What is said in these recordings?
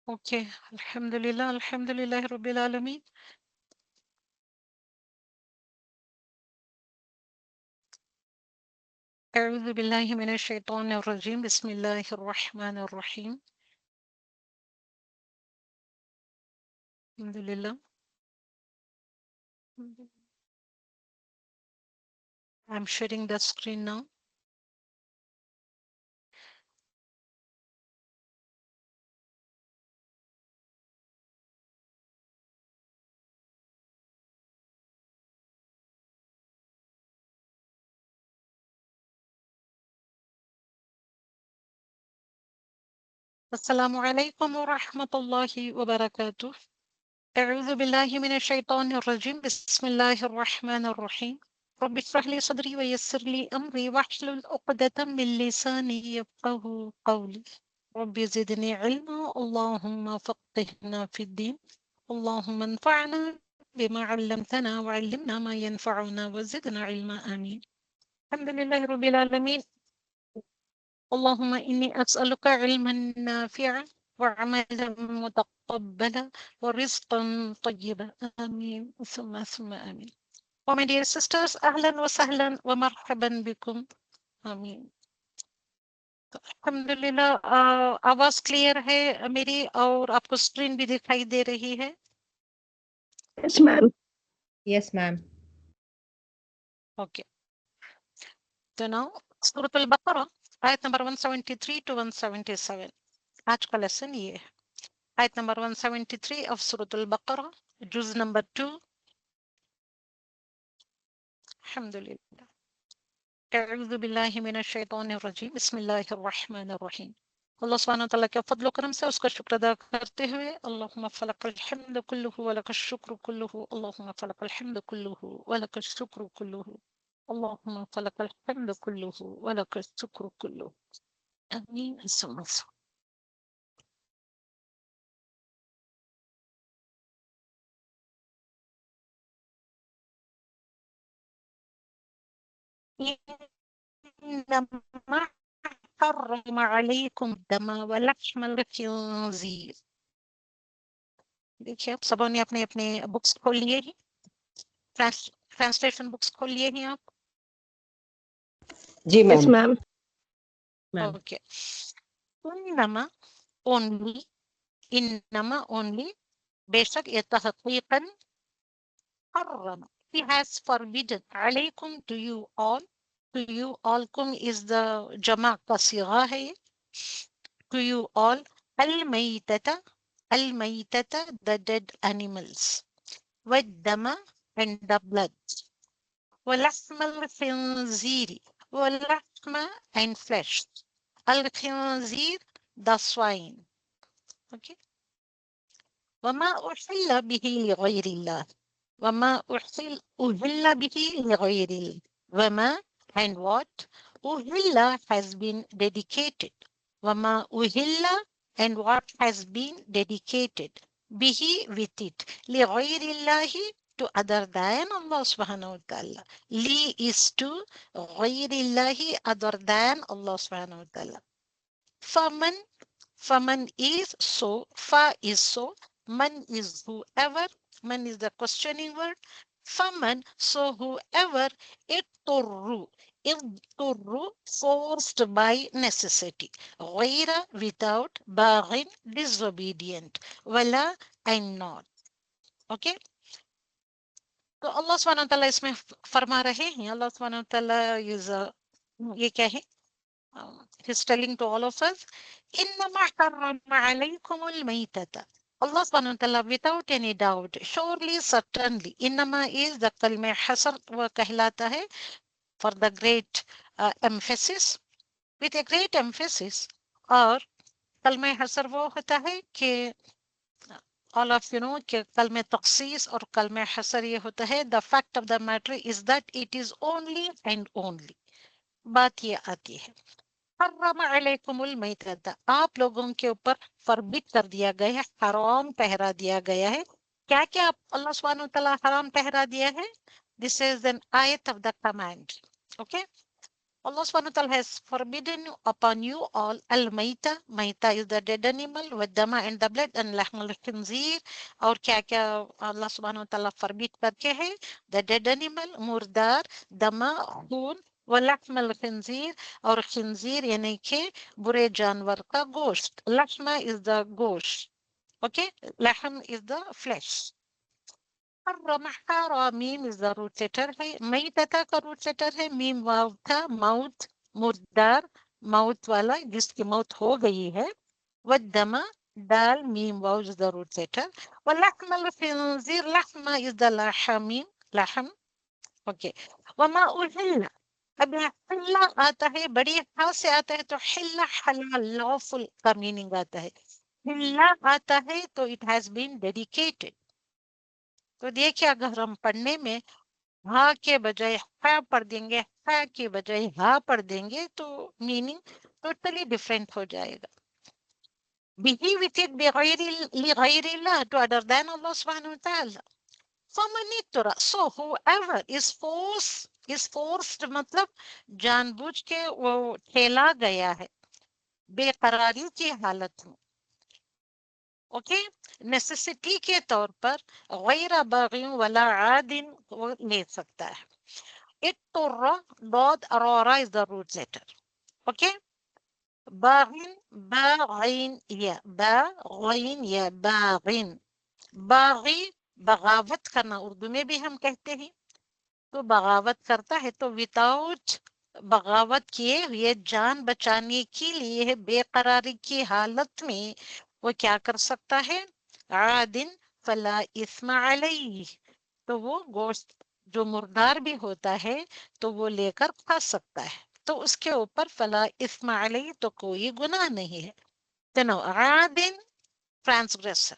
Okay, Alhamdulillah, Alhamdulillah Rabbil Alameen. أعوذ بالله من الشيطان الرجيم بسم الله الرحمن الرحيم. Alhamdulillah. I'm sharing the screen now. Assalamu alaikum wa rahmatullahi wa barakatuh. أعوذ بالله من الشيطان الرجيم بسم الله الرحمن الرحيم. رب اشرح لي صدري ويسر لي أمري واحلل عقدة من لساني يفقه قولي. رب زدني علما اللهم فقهنا في الدين اللهم انفعنا بما علمتنا وعلمنا ما ينفعنا وزدنا علما آمين. الحمد لله رب العالمين. اللهم إني أسألك علما نافعا وعملا متقبلا ورزقا طيبا آمين ثم آمين. Oh, my dear sisters, أهلا وسهلا ومرحبا بكم. आमीन. अल्हम्दुलिल्लाह, आवाज क्लियर है मेरी और आपको स्क्रीन भी दिखाई दे रही है? Yes, ma'am. Yes, ma'am. Okay, तो नाउ सूरत अल-बकरा आयत नंबर 173 to 177. आज का लेसन ये है, आयत नंबर 173 ऑफ सूरत अल-बकरा, जुज नंबर 2. अल्हम्दुलिल्लाह. अऊज़ु बिल्लाहि मिनश शैतानिर रजीम, बिस्मिल्लाहिर रहमानिर रहीम. अल्लाह सुब्हानहू व तआला के फضल व करम से उसका शुक्र अदा करते हुए, अल्लाहुम्मा फलकल हम्द कुल्लुहु व लकश शुक्र कुल्लुहु, अल्लाहुम्मा फलकल हम्द कुल्लुहु व लकश शुक्र कुल्लुहु, अल्लाहुम्मा फलकल हम्द कुल्लुहु व लकश शुक्र कुल्लुहु. आमीन सुम्मा इन्नमा हर्रम अलैकुम दम व लहमल खिंजीर. देखिए, आप सबों ने अपने अपने बुक्स खोल लिए ही, ट्रांसलेशन बुक्स खोल लिए ही आप? Ji, ma'am. Yes, ma'am. Ma'am. Okay. इन्नमा ओनली, इन्नमा ओनली, बेशक ये तहकीकन, हर्रम, he has forbidden, अलैकुम, to you all, kum is the जमा का सिगा है ये, to you all, al maytata, the dead animals, waddama, and the blood, ولحم الخنزير, ولحم, and flesh, الخنزير, the swine. Okay. وما أحل به لغير الله, وما أهل به لغير الله, وما, and what, أهل has been dedicated, وما أهل, and what has been dedicated, به, with it, لغير الله, to other than Allah subhanahu wa ta'ala. Li is to غير الله, other than Allah subhanahu wa ta'ala. Faman, faman is so, fa is so, man is whoever, man is the questioning word. Faman, so whoever, itturru, forced by necessity, ghaira, without, baghin, disobedient, wala, and not. Okay. तो अल्लाह सुब्हानहू व तआला इसमें फरमा रहे हैं, अल्लाह सुब्हानहू व तआला इज, ये क्या है, he's telling to all of us, إنما حرم عليكم الميتة. Allah subhanahu wa ta'ala, without any doubt, surely, certainly, إنما is the kalma hasr wa कहलाता है, for the great emphasis, with a great emphasis, और kalma hasr वो होता है कि all of you know कि कलमे तखसीस और कलमे हसर ये होता है, the fact of the matter is that it is only and only. बात ये आती है, हर्रम अलैकुमुल मैतता, आप लोगों के ऊपर फरबिट कर दिया गया है, हराम ठहरा दिया गया है. क्या क्या अल्लाह सुब्हानहू व तआला हराम ठहरा दिया है? This is an ayat of the command. Okay. Allah subhanahu wa ta'ala has forbidden upon you all al-maita. Maita is the dead animal, with dama and the blood, and lahm al-khinzir. और क्या क्या Allah subhanahu wa ta'ala forbid करके है? The dead animal, मुर्दार, दमा, खून, वलहम al-khinzir, और खिंजीर यानी कि बुरे जानवर का गोश्त. Lahma is the gosh. Okay, lahm is the flesh. حرم ميم is the root letter है. मैतता का root letter है. मीम वाव था. माउथ मुर्दार माउथ वाला जिसकी मौत हो गई है. वद्दमा दाल मीम वाव is the root letter. واللحم الخنزير لحمة is the lahamim लहम. ओके. वमा उहिल्ला. अब यहाँ हिल्ला आता है बड़ी हा से आता है तो हिल्ला हलाल लॉफुल का मीनिंग आता है. हिल्ला आता है तो इट हैज बीन डेडिकेटेड. तो देखिए अगर हम पढ़ने में हा के बजाय हा पढ़ देंगे, हा के बजाय हा पढ़ देंगे तो मीनिंग टोटली डिफरेंट हो जाएगा. बिही विथ इट लिगैरिल्लाह टू अदर देन अल्लाह सुब्हानहू व तआला. फमन इत्तरा सो हूएवर इज फोर्स्ड मतलब जानबूझ के वो ठेला गया है बेकरारी की हालत में. ओके, नेसेसिटी के तौर पर गैर बागिन वला आदिन वो ले सकता है. इत्तुर्रा डॉट अरोरा is the root letter. Okay, बागिन बागिन या बागिन. बागी बगावत करना उर्दू में भी हम कहते हैं. तो बगावत करता है तो विदाउट बगावत किए हुए जान बचाने के लिए बेकरारी की हालत में वो क्या कर सकता है? आदिन फला इस्मा अलैहि. तो वो गोश्त जो मुर्दार भी होता है तो वो लेकर खा सकता है. तो उसके ऊपर फला इस्मा अलैहि तो कोई गुनाह नहीं है. तो no आदिन ट्रांसग्रेसर.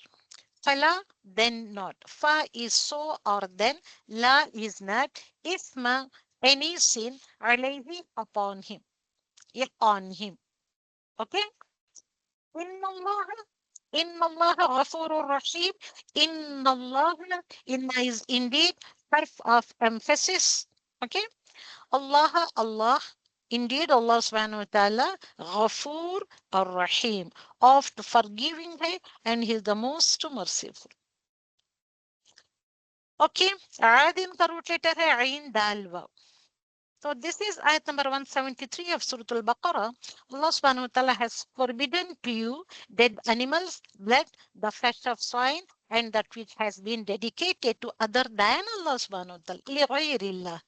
Fala, then not. Fa is so or then. La is not. Isma, any sin. Alayhi, upon him. Yeah, on him. Okay? Inna Allah. Inna Allah ghafurur rahim. Inna Allah. Inna is indeed harf of emphasis. Okay? Allah, Allah. Indeed, Allah subhanahu wa ta'ala, Ghafoor ar-Rahim, oft forgiving है, and He is the most merciful. Okay, आदिन का root letter है आइन दाल वाव. So this is ayat number 173 of Surah Al-Baqarah. Allah subhanahu wa ta'ala has forbidden to you dead animals, blood, the flesh of swine, and that which has been dedicated to other than Allah subhanahu wa ta'ala. लिग़ैरिल्लाह.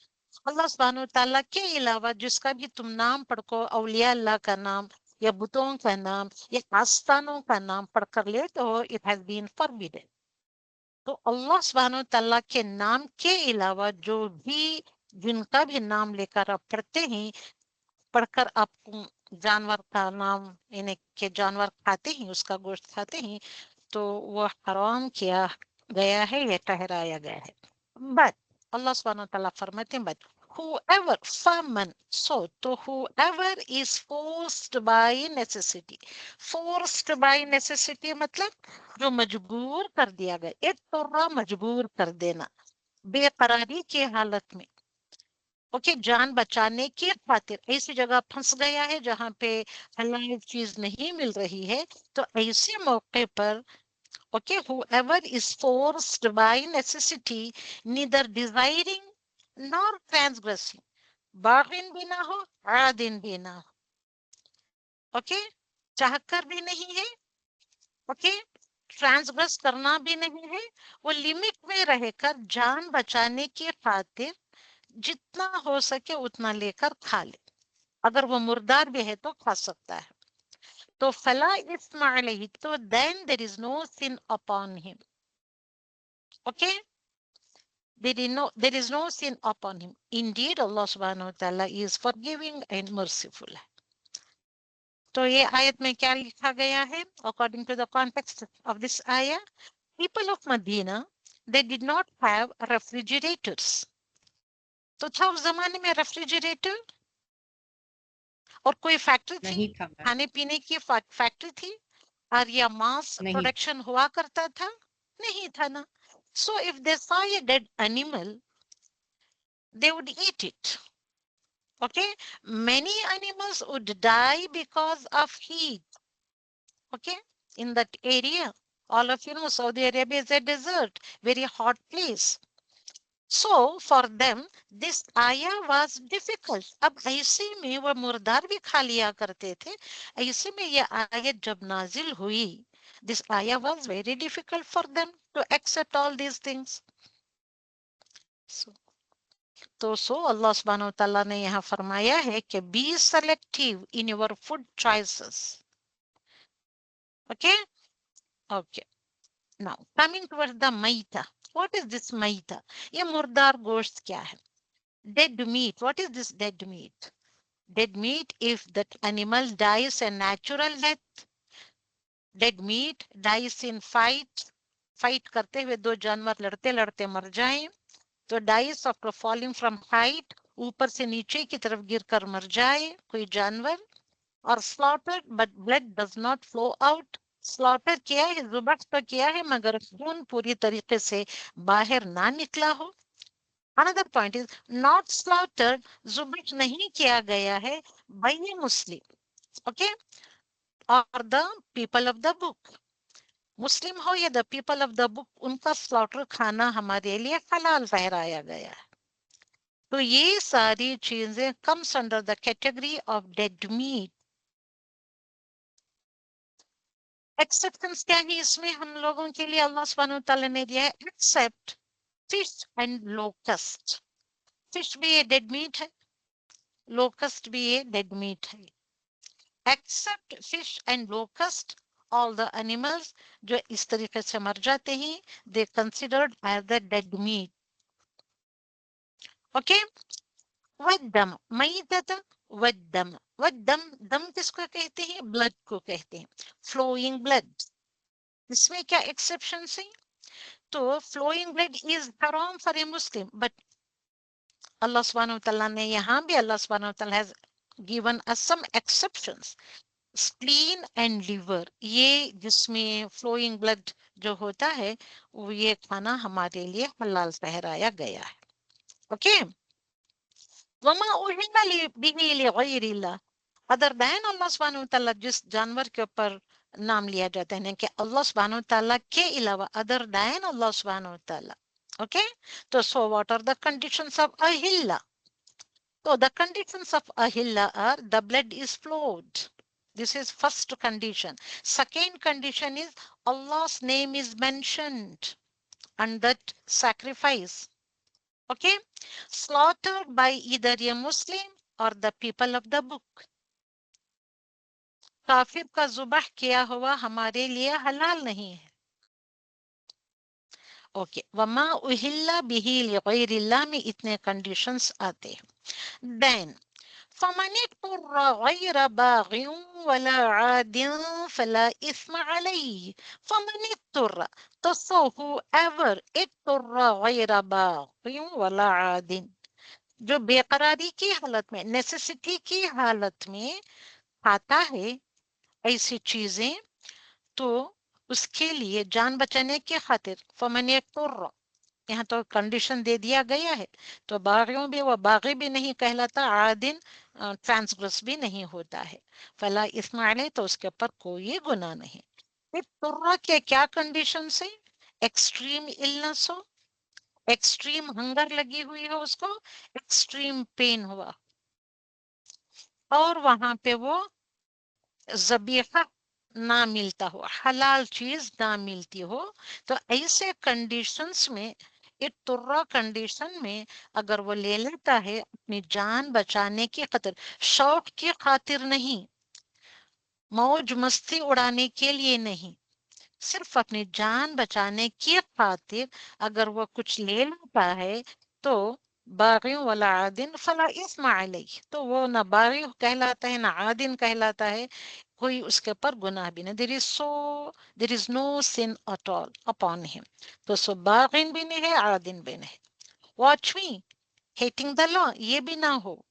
Allah subhanahu wa ta'ala के अलावा जिसका भी तुम नाम पढ़ो, औलिया अल्लाह का नाम या बुतों का नाम या आस्थानों का नाम पढ़कर लेते हो, it has been forbidden. तो अल्लाह सुब्हानो तआला के नाम के अलावा जो भी जिनका भी नाम लेकर आप पढ़ते हैं, पढ़कर आप जानवर का नाम यानी के जानवर खाते हैं, उसका गोश्त खाते हैं, तो वो हराम किया गया है या ठहराया गया है. बट अल्लाह सुब्हानो तआला फरमाते हैं but whoever faman so to whoever is forced by necessity मतलब जो मजबूर कर दिया गया. एक तोरा मजबूर कर देना बेकरारी की हालत में. ओके, जान बचाने की खातिर ऐसी जगह फंस गया है जहां पे हलाल चीज नहीं मिल रही है, तो ऐसे मौके पर okay, whoever is forced by necessity, neither desiring nor transgressing. बागिन भी ना हो, आदिन भी ना हो. ओके, चाहकर भी नहीं है. ओके, ट्रांसग्रेस करना भी नहीं है. वो लिमिट में रहकर जान बचाने की खातिर जितना हो सके उतना लेकर खा ले. अगर वो मुर्दार भी है तो खा सकता है. तो फला इस्मा अलैहि, तो then there is no sin upon him. Okay, there is no sin upon him. Indeed, Allah subhanahu wa ta'ala is forgiving and merciful. तो ये आयत में क्या लिखा गया है? According to the context of this ayah, people of Medina, they did not have refrigerators. तो था उस जमाने में रेफ्रिजरेटर और कोई फैक्ट्री थी, नहीं था मैम. खाने पीने की फैक्ट्री थी और या मास नहीं. प्रोडक्शन हुआ करता था? नहीं था ना. So if they saw a dead animal, they would eat it. Okay, many animals would die because of heat. Okay, in that area, all of you know Saudi Arabia is a desert, very hot place. So for them this ayah was difficult. अब ऐसे में वो मुर्दार भी खा लिया करते थे. ऐसे में ये आयत जब नाजिल हुई, this ayah was very difficult for them to accept all these things. So अल्लाह सुब्हानहू तआला ने यहाँ फरमाया है कि be selective in your food choices. Okay? Okay. Now coming towards the maita. What is this maita? ये मुर्दार गोश्त क्या है? Dead meat. What is this dead meat? Dead meat, if that animal dies a natural death, dead meat dies in fight करते हुए दो जानवर लड़ते लड़ते मर जाएं, तो dies after falling from height, ऊपर से नीचे की तरफ गिरकर मर जाए कोई जानवर, और slaughtered but blood does not flow out. Slaughter किया है, जुबह तो किया है, मगर खून पूरी तरीके से बाहर ना निकला हो. Another point is not slaughtered, जुबह नहीं किया गया है by a Muslim, okay, or the people of the book. मुस्लिम हो या the people of the book, उनका स्लॉटर खाना हमारे लिए हलाल ठहराया गया है. तो ये सारी चीजें comes under the category of dead meat. Acceptance क्या है इसमें हम लोगों के लिए अल्लाह सुब्हानहू तआला ने दिया है, except fish and locust. Fish भी ये डेड मीट है, लोकस्ट भी ये डेड मीट है. Except fish and locust, all the animals जो इस तरीके से मर जाते हैं, they considered as the dead meat. Okay? वद्दम मैतत वद्दम. वद्दम, दम किसको कहते हैं? ब्लड को कहते हैं, फ्लोइंग ब्लड. इसमें क्या एक्सेप्शन है? तो फ्लोइंग ब्लड इज हराम फॉर ए मुस्लिम, बट अल्लाह सुब्हानहू तआला ने यहाँ भी अल्लाह सुब्हानहू तआला has given us some exceptions. Spleen and liver, ये जिसमें फ्लोइंग ब्लड जो होता है, वो ये खाना हमारे लिए हलाल ठहराया गया है. ओके. वमा उहिल्ला बिही लिगैरिल्लाह, अदर देन अल्लाह सुब्हानहू तआला, जिस जानवर के ऊपर नाम लिया जाता है कि अल्लाह सुब्हानहू तआला के अलावा, अदर देन अल्लाह सुब्हानहू तआला. ओके. तो so what are the conditions of अहिल्ला? तो द कंडीशंस ऑफ अहिल्ला are the blood is flowed. This is first condition. Second condition is Allah's name is mentioned and that sacrifice. Okay. Slaughtered by either a Muslim or the people of the book. काफिर का जुबाह किया हुआ हमारे लिए हलाल नहीं है. Okay. वमा उहिल्ला बिही लिगैरिल्लाह में इतने कंडीशंस आते हैं. Then فمن اضطر غير باغ ولا عاد فلا إثم عليه. فمن اضطر, so whoever اضطر غير باغ ولا عاد, जो बेकरारी की हालत में, नेसेसिटी की हालत में खाता है ऐसी चीजें, तो उसके लिए जान बचाने की खातिर फमन यत्तुर्र, यहाँ तो कंडीशन दे दिया गया है, तो बागियों भी, वो बागी भी नहीं कहलाता, आदिन ट्रांसग्रेस भी नहीं होता है. फला इस्माइल, तो उसके ऊपर कोई गुनाह नहीं. तुर्रा के क्या कंडीशन से? एक्सट्रीम इलनेस हो, एक्सट्रीम हंगर लगी हुई हो उसको, एक्सट्रीम पेन हुआ, और वहां पे वो ज़बीहा ना मिलता हो, हलाल चीज ना मिलती हो, तो ऐसे कंडीशंस में, इत्तुर्रा कंडीशन में अगर वो ले लेता है अपनी जान बचाने की खातिर, शौक की खातिर नहीं, मौज मस्ती उड़ाने के लिए नहीं, सिर्फ अपनी जान बचाने की खातिर अगर वो कुछ ले लेता है, तो बागियों वाला आदिन फला इस्मा अलैह, तो वो ना बागी कहलाता है ना आदिन कहलाता है, कोई उसके ऊपर गुनाह भी नहीं. There is no sin at all upon him. तो सो बागिन भी नहीं है, आदिन भी नहीं. Watch me, hating the law, ये भी ना हो,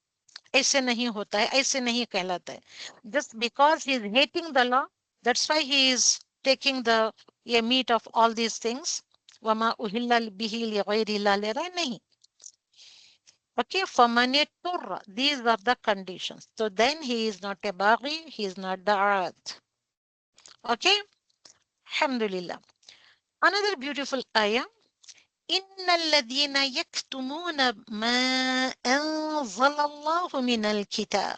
ऐसे नहीं होता है, ऐसे नहीं कहलाता है. Just because he is hating the law, that's why he is taking the meat of all these things. वमा उहिल्ला बिही लिगैरिल्लाह ले रहा है, नहीं. Okay, فَمَنِ اضْطُرَّ. These are the conditions. So then he is not a baghi, he is not the arat. Okay, alhamdulillah. Another beautiful ayah. إِنَّ الَّذِينَ يَكْتُمُونَ مَا أَنزَلَ اللَّهُ مِنَ الْكِتَابِ.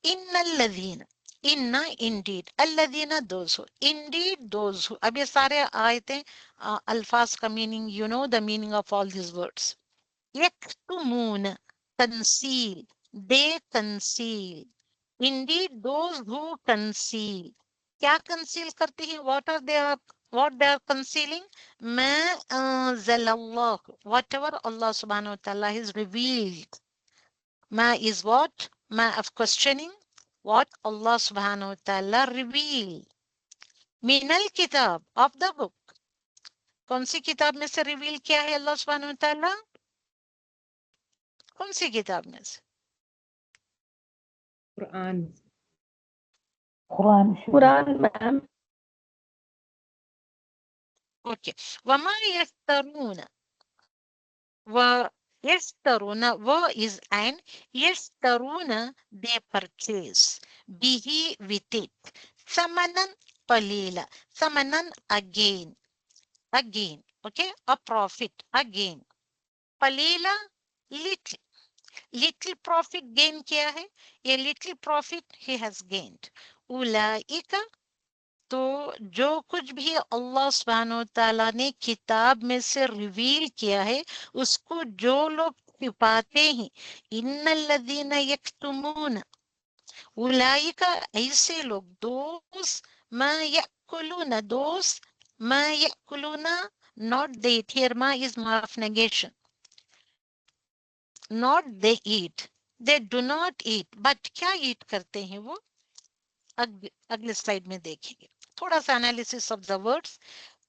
إِنَّ الَّذِينَ. Inna, indeed. Alladina, those who. Indeed, those who. अब ये सारे आयतें अल्फाज का meaning, you know the meaning of all these words. Yaktumun, conceal. They conceal. Indeed, those who conceal. क्या conceal करते हैं? What they are concealing? ما أنزل الله. Whatever Allah subhanahu wa ta'ala has revealed. Ma is what? Ma of questioning. What Allah subhanahu wa ta'ala revealed. Minal kitab, of the book. कौन सी किताब में से रिवील किया है अल्लाह सुब्हानहू व तआला? कौन सी किताब में से? Quran. Quran, ma'am. ओके. वमा यफ्तरून. व यफ्तरून, वो is and यफ्तरून, they purchase. Bihi, with it. Samanan qalila. Samanan, again. Again. Okay, a profit. Again. Qalila, little. Little profit gain किया है. ये little profit he has gained. उलाइका, तो जो कुछ भी अल्लाह सुब्हानहू व तआला ने किताब में से रिवील किया है उसको जो लोग छिपाते हैं. इन्नल्लज़ीना यक्तुमून. उलाइका, ऐसे लोग. दोस मा यअकुलून. दोस मा यअकुलून, not they eat. Here ma is ma of negation. Not they eat. They do not eat. But क्या eat करते हैं वो? अगले स्लाइड में देखेंगे. थोड़ा सा एनालिसिस ऑफ द वर्ड्स.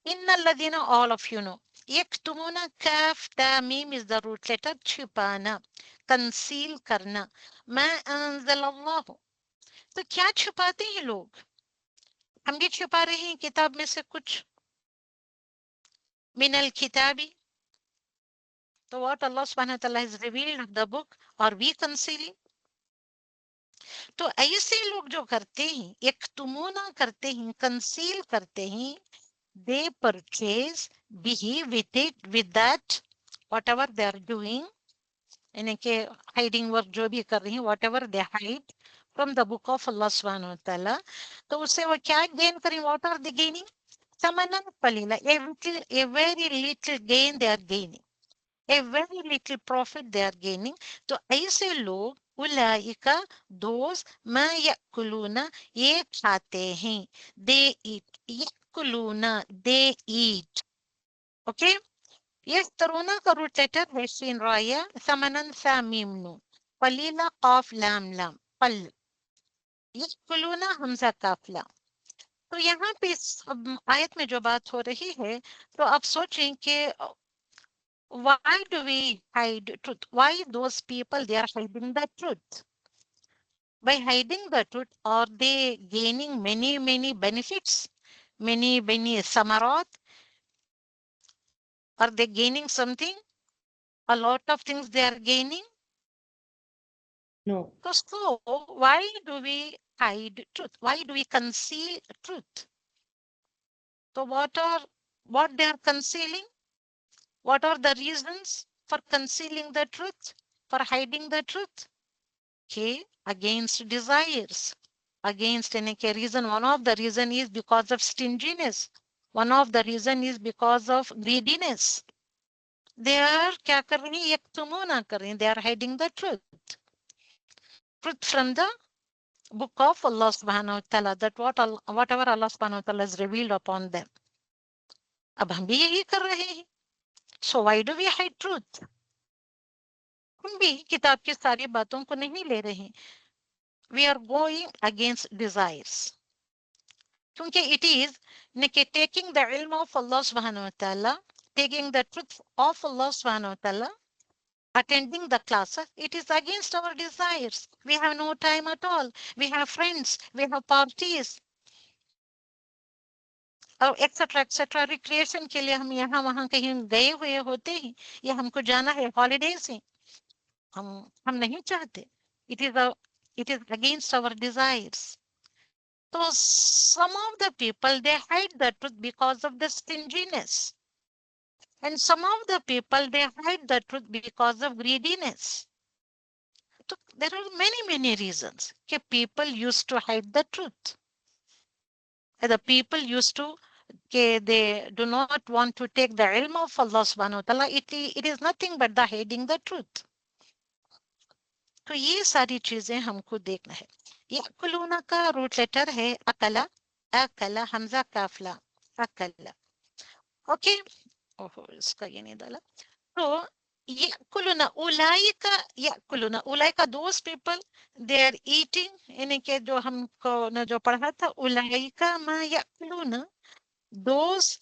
इन्नल्लज़ीना, all of you know. यक्तुमूना, काफ ता मीम is the root letter. छुपाना, कंसील करना. मा अंज़लल्लाहु, तो क्या छुपाते हैं लोग? हम भी छुपा रहे हैं किताब में से कुछ. मिनल किताबी, तो what Allah subhanahu wa ta'ala has revealed of the book, are we concealing? तो ऐसे लोग जो करते हैं, यक्तुमूना करते हैं, कंसील करते हैं. They purchase bihi, with it, with that, whatever they are doing. यानी कि हाइडिंग वर्क जो भी कर रही हैं, whatever they hide from the book of Allah subhanahu wa ta'ala. तो उससे वो क्या गेन करें? What are they gaining? Samanan qalila, a very little gain they are gaining. A very little profit they are gaining. तो ऐसे लोग, उलाइका, those मा यअकुलूना, ये खाते हैं. They eat. यअकुलूना, they eat. Okay? यफ्तरूना का रूट लेटर है शीन राया. समनन सा मीम नून. कलीला काफ लाम लाम. कल. यअकुलूना हमजा काफ लाम. तो यहाँ पे इस आयत में जो बात हो रही है, तो आप सोचें कि why do we hide truth? Why those people they are hiding the truth? By hiding the truth, are they gaining many benefits? Many samarat? Are they gaining something? A lot of things they are gaining? No. So why do we hide truth? Why do we conceal truth? So what they are concealing? What are the reasons for concealing the truth? For hiding the truth? Okay, against desires. Against any reason. One of the reason is because of stinginess. One of the reason is because of greediness. They are क्या कर रही हैं? यक्तुमूना कर रही हैं. They are hiding the truth. Truth from the book of Allah subhanahu wa ta'ala, that whatever Allah subhanahu wa ta'ala has revealed upon them. अब हम भी यही कर रहे हैं. So why do we hide truth? हम भी किताब की सारी बातों को नहीं ले रहे हैं. We are going against desires. क्योंकि it is taking the ilm of Allah subhanahu wa ta'ala, taking the truth of Allah subhanahu wa ta'ala, attending the classes, it is against our desires. We have no time at all. We have friends, we have parties, etcetera recreation के लिए हम यहाँ वहाँ कहीं गए हुए होते हैं, या हमको जाना है हॉलीडेज से. हम नहीं चाहते. It is against our desires. So some of the people, they hide the truth because of the stinginess. And some of the people, they hide the truth because of greediness. So there are many reasons. Okay, people used to hide the truth. The people used to, okay, they do not want to take the ilm of Allah subhanahu wa ta'ala. It is nothing but the hiding the truth. तो ये सारी चीजें हमको देखना है. याकुलूना का root letter है अकला. अकला हमजा काफला अकला. Okay. ओहो, इसका ये नहीं डाला. तो याकुलूना उलाइका those people they are eating, यानी कि जो हमको न जो पढ़ा था उलाइका मा याकुलूना दोस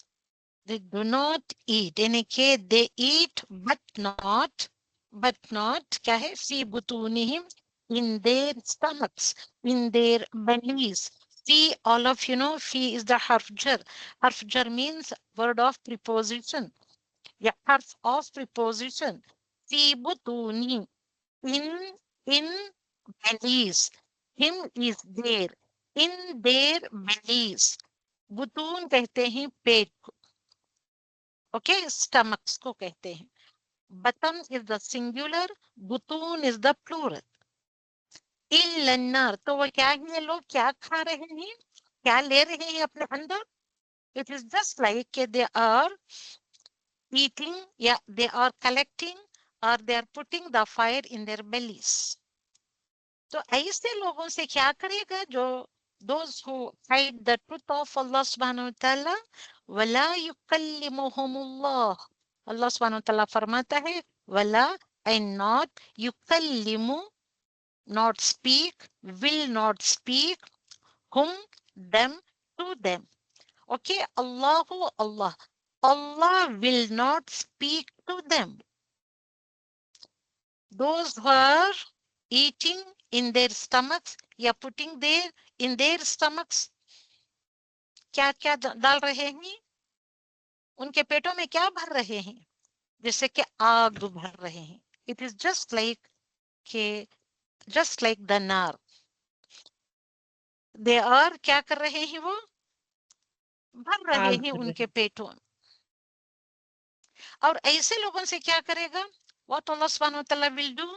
they do not eat, यानी कि they eat but not क्या है fi butunihim, in their stomachs, in their bellies. Fi, all of you know, fi is the harf jar. Harf jar means word of preposition. Yeah, harf of preposition. Fi butuni, in bellies. Him is there, in their bellies. बुतून कहते हैं पेट को. Okay, stomachs को कहते हैं. बतन is the singular, बुतून is the plural. इल्लन्नार, तो वो क्या है, लोग क्या खा रहे हैं, क्या ले रहे हैं अपने अंदर. It is just like they are eating या दे आर कलेक्टिंग और they are putting the fire in their bellies. तो ऐसे लोगों से क्या करेगा, जो those who hide the truth of Allah subhanahu wa ta'ala, wala yukallimuhumullah. Allah subhanahu wa ta'ala फरमाता है wala and not, yukallimu not speak, will not speak, whom them to them. Okay, Allah will not speak to them. Those who are eating in their stomachs या putting their in their stomachs, क्या क्या डाल रहे हैं, उनके पेटों में क्या भर रहे हैं, जैसे कि आग भर रहे हैं. It is just like the नार. दे आर क्या कर रहे हैं, वो भर रहे हैं उनके पेटों में. और ऐसे लोगों से क्या करेगा, what Allah subhanahu wa ta'ala will do,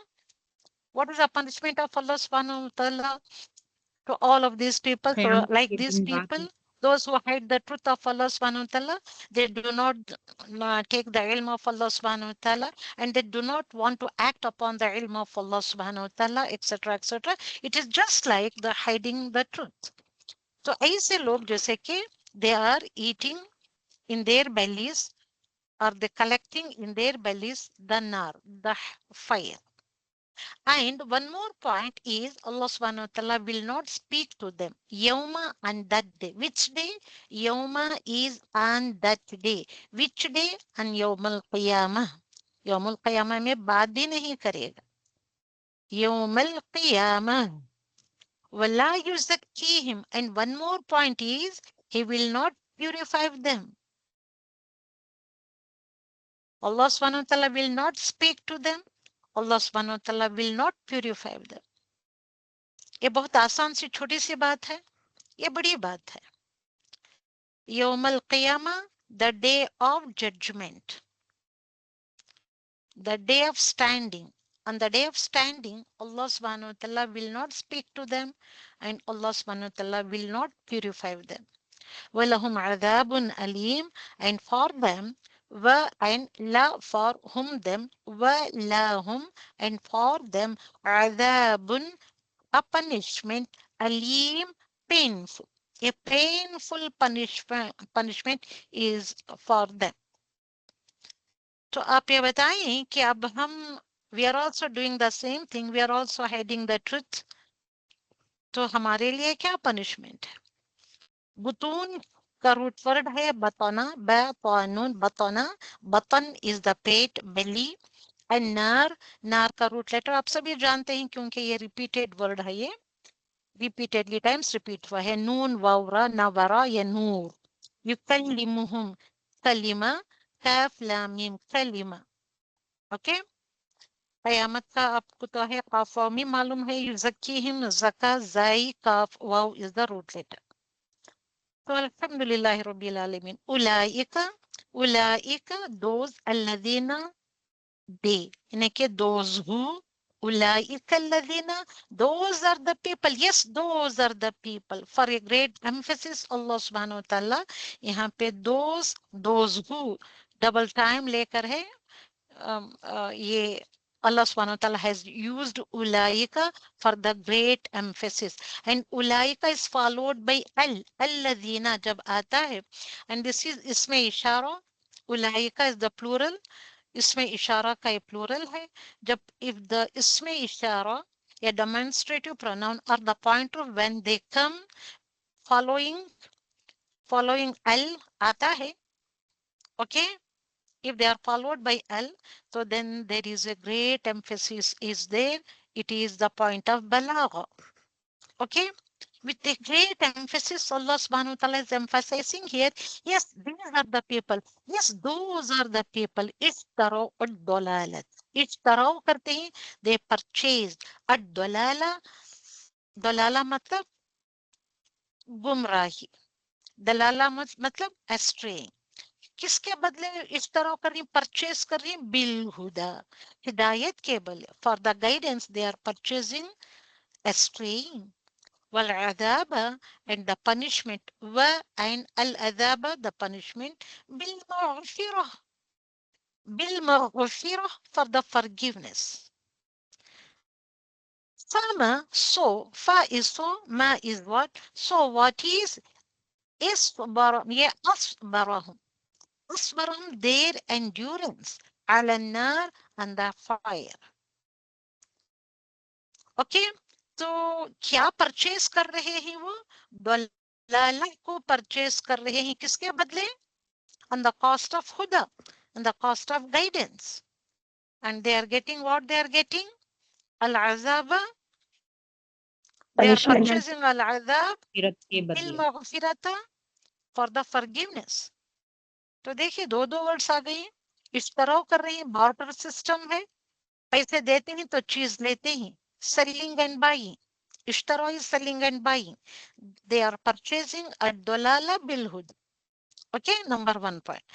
what is the punishment of Allah subhanahu wa ta'ala to all of these people. So like these people, those who hide the truth of Allah subhanahu wa ta'ala, they do not take the ilm of Allah subhanahu wa ta'ala, and they do not want to act upon the ilm of Allah subhanahu wa ta'ala, etc. etc. It is just like the hiding the truth. So ऐसे लोग जैसे कि they are eating in their bellies, or they collecting in their bellies the nar, the fire. And one more point is Allah subhanahu wa ta'ala will not speak to them. Yawma, on that day. Which day? Yawma is on that day. Which day? On Yawmal Qiyamah. Yawmal Qiyamah में बात भी नहीं करेगा. Yawmal Qiyamah. Wala yuzakkihim. And one more point is he will not purify them. Allah subhanahu wa ta'ala will not speak to them. Allah subhanahu wa ta'ala will not purify them. ये बहुत आसान सी छोटी सी बात है, ये बड़ी बात है. यौमल क़ियामा, the day of judgment, the day of standing. On the day of standing, Allah subhanahu wa ta'ala will not speak to them, and Allah subhanahu wa ta'ala will not purify them. وَلَهُمْ عَذَابٌ أَلِيمٌ, and for them, and la for whom them, وَلَهُمْ, and for them, عَذَابٌ, a punishment, alim, painful. A painful punishment is for them. तो आप ये बताएं कि अब हम we are also doing the same thing, we are also hiding the truth. तो हमारे लिए क्या punishment है? बुतून का रूट वर्ड है बतना, बतनून, बतना. बतन is the pet, belly. and नार का रूट लेटर आप सभी जानते हैं क्योंकि ये रिपीटेड वर्ड है, ये repeatedly times repeat हुआ है. नून वावरा नवरा या नूर. युकल्लिमुहुम कलिमा, काफ लाम मीम कलिमा. ओके. क़यामत का आपको तो है काफ़मी मालूम है युज़क्कीहिम ज़का ज़ाई काफ वाव इज द रूट लेटर तो अल्हम्दुलिल्लाह रब्बिल आलमीन उलाइका दोज अल्लज़ीना they यानी कि those who ulaika alladhina those are the people yes those are the people for a great emphasis Allah subhanahu wa ta'ala यहाँ पे those who double time लेकर है ये Allah subhanahu wa ta'ala has used ulaika for the great emphasis and ulaika is followed by alladhina जब आता है and this is इसमें इशारा ulaika is the plural इसमें इशारा का ये प्लूरल है जब if the इसमें इशारा या demonstrative pronoun or the pointer when they come following al आता है okay if they are followed by al so then there is a great emphasis is there it is the point of balagha okay with a great emphasis Allah subhanahu wa ta'ala is emphasizing here yes these are the people yes those are the people ishtaraw ad-dalalat ishtaraw करते हैं they purchased ad-dalala dalala मतलब गुमराही दलाला मतलब astray किसके बदले इस तरह कर रही परचेज कर रही बिल हुदा हिदायत के बदले for the guidance they are purchasing estraying والعذاب and the punishment and العذاب the punishment بالمغفرة for the forgiveness فما so fa is so ma is what so what is أصبرهم their endurance على النار and the fire okay तो क्या purchase कर रहे हैं वो दलाला को परचेज कर रहे हैं किसके बदले on the cost of huda and the cost of guidance and they are getting what they are getting al-azaba they are Punishment. purchasing al-azab फिरत के bil बदले maghfirata for the forgiveness तो देखिए दो वर्ड्स आ गई इस तरह कर रहे हैं बार्टर सिस्टम है पैसे देते हैं तो चीज लेते हैं selling and buying ishtara is selling and buying they are purchasing ad-dalala bil huda okay number 1 point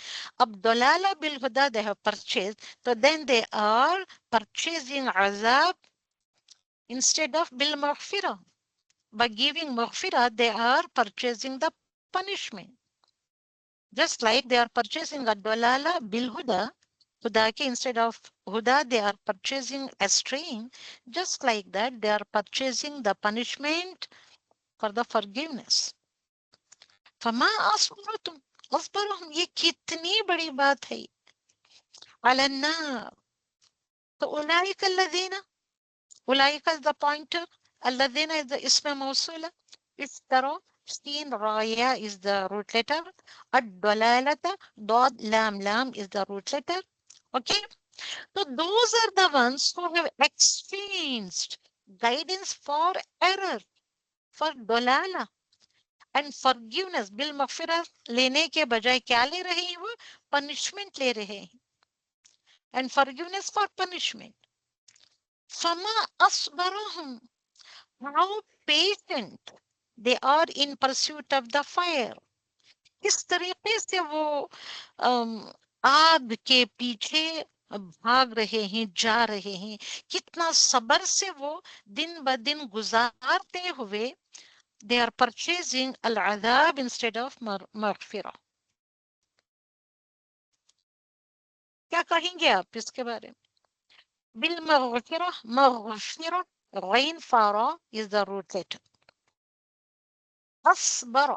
ab dalala bil huda they have purchased so then they are purchasing azab instead of bil maghfirah by giving maghfirah they are purchasing the punishment just like they are purchasing ad-dalala bil huda Huda ke instead of Huda, they are purchasing estraying. Just like that, they are purchasing the punishment for the forgiveness. फमा अस्बरतुम अस्बरहुम ये कितनी बड़ी बात है अलन्ना तो उलाइका अल्लज़ीना उलाइका is the pointer अल्लज़ीना is the ism मौसूला इस तरह Seen Raya is the root letter. Ad-dalalata dod lam is the root letter. Okay. So those are the ones who have exchanged guidance for error, for dolala and forgiveness. Bil maghfirah लेने के बजाय क्या ले रहे हैं वो punishment ले रहे हैं and forgiveness for punishment. فما أصبرهم how patient they are in pursuit of the fire. किस तरीके से वो आग के पीछे भाग रहे हैं जा रहे हैं कितना सब्र से वो दिन ब दिन गुजारते हुए they are purchasing al-adhab instead of maghfirah क्या कहेंगे आप इसके बारे में bil maghfirah ghain fara is the root letter asbara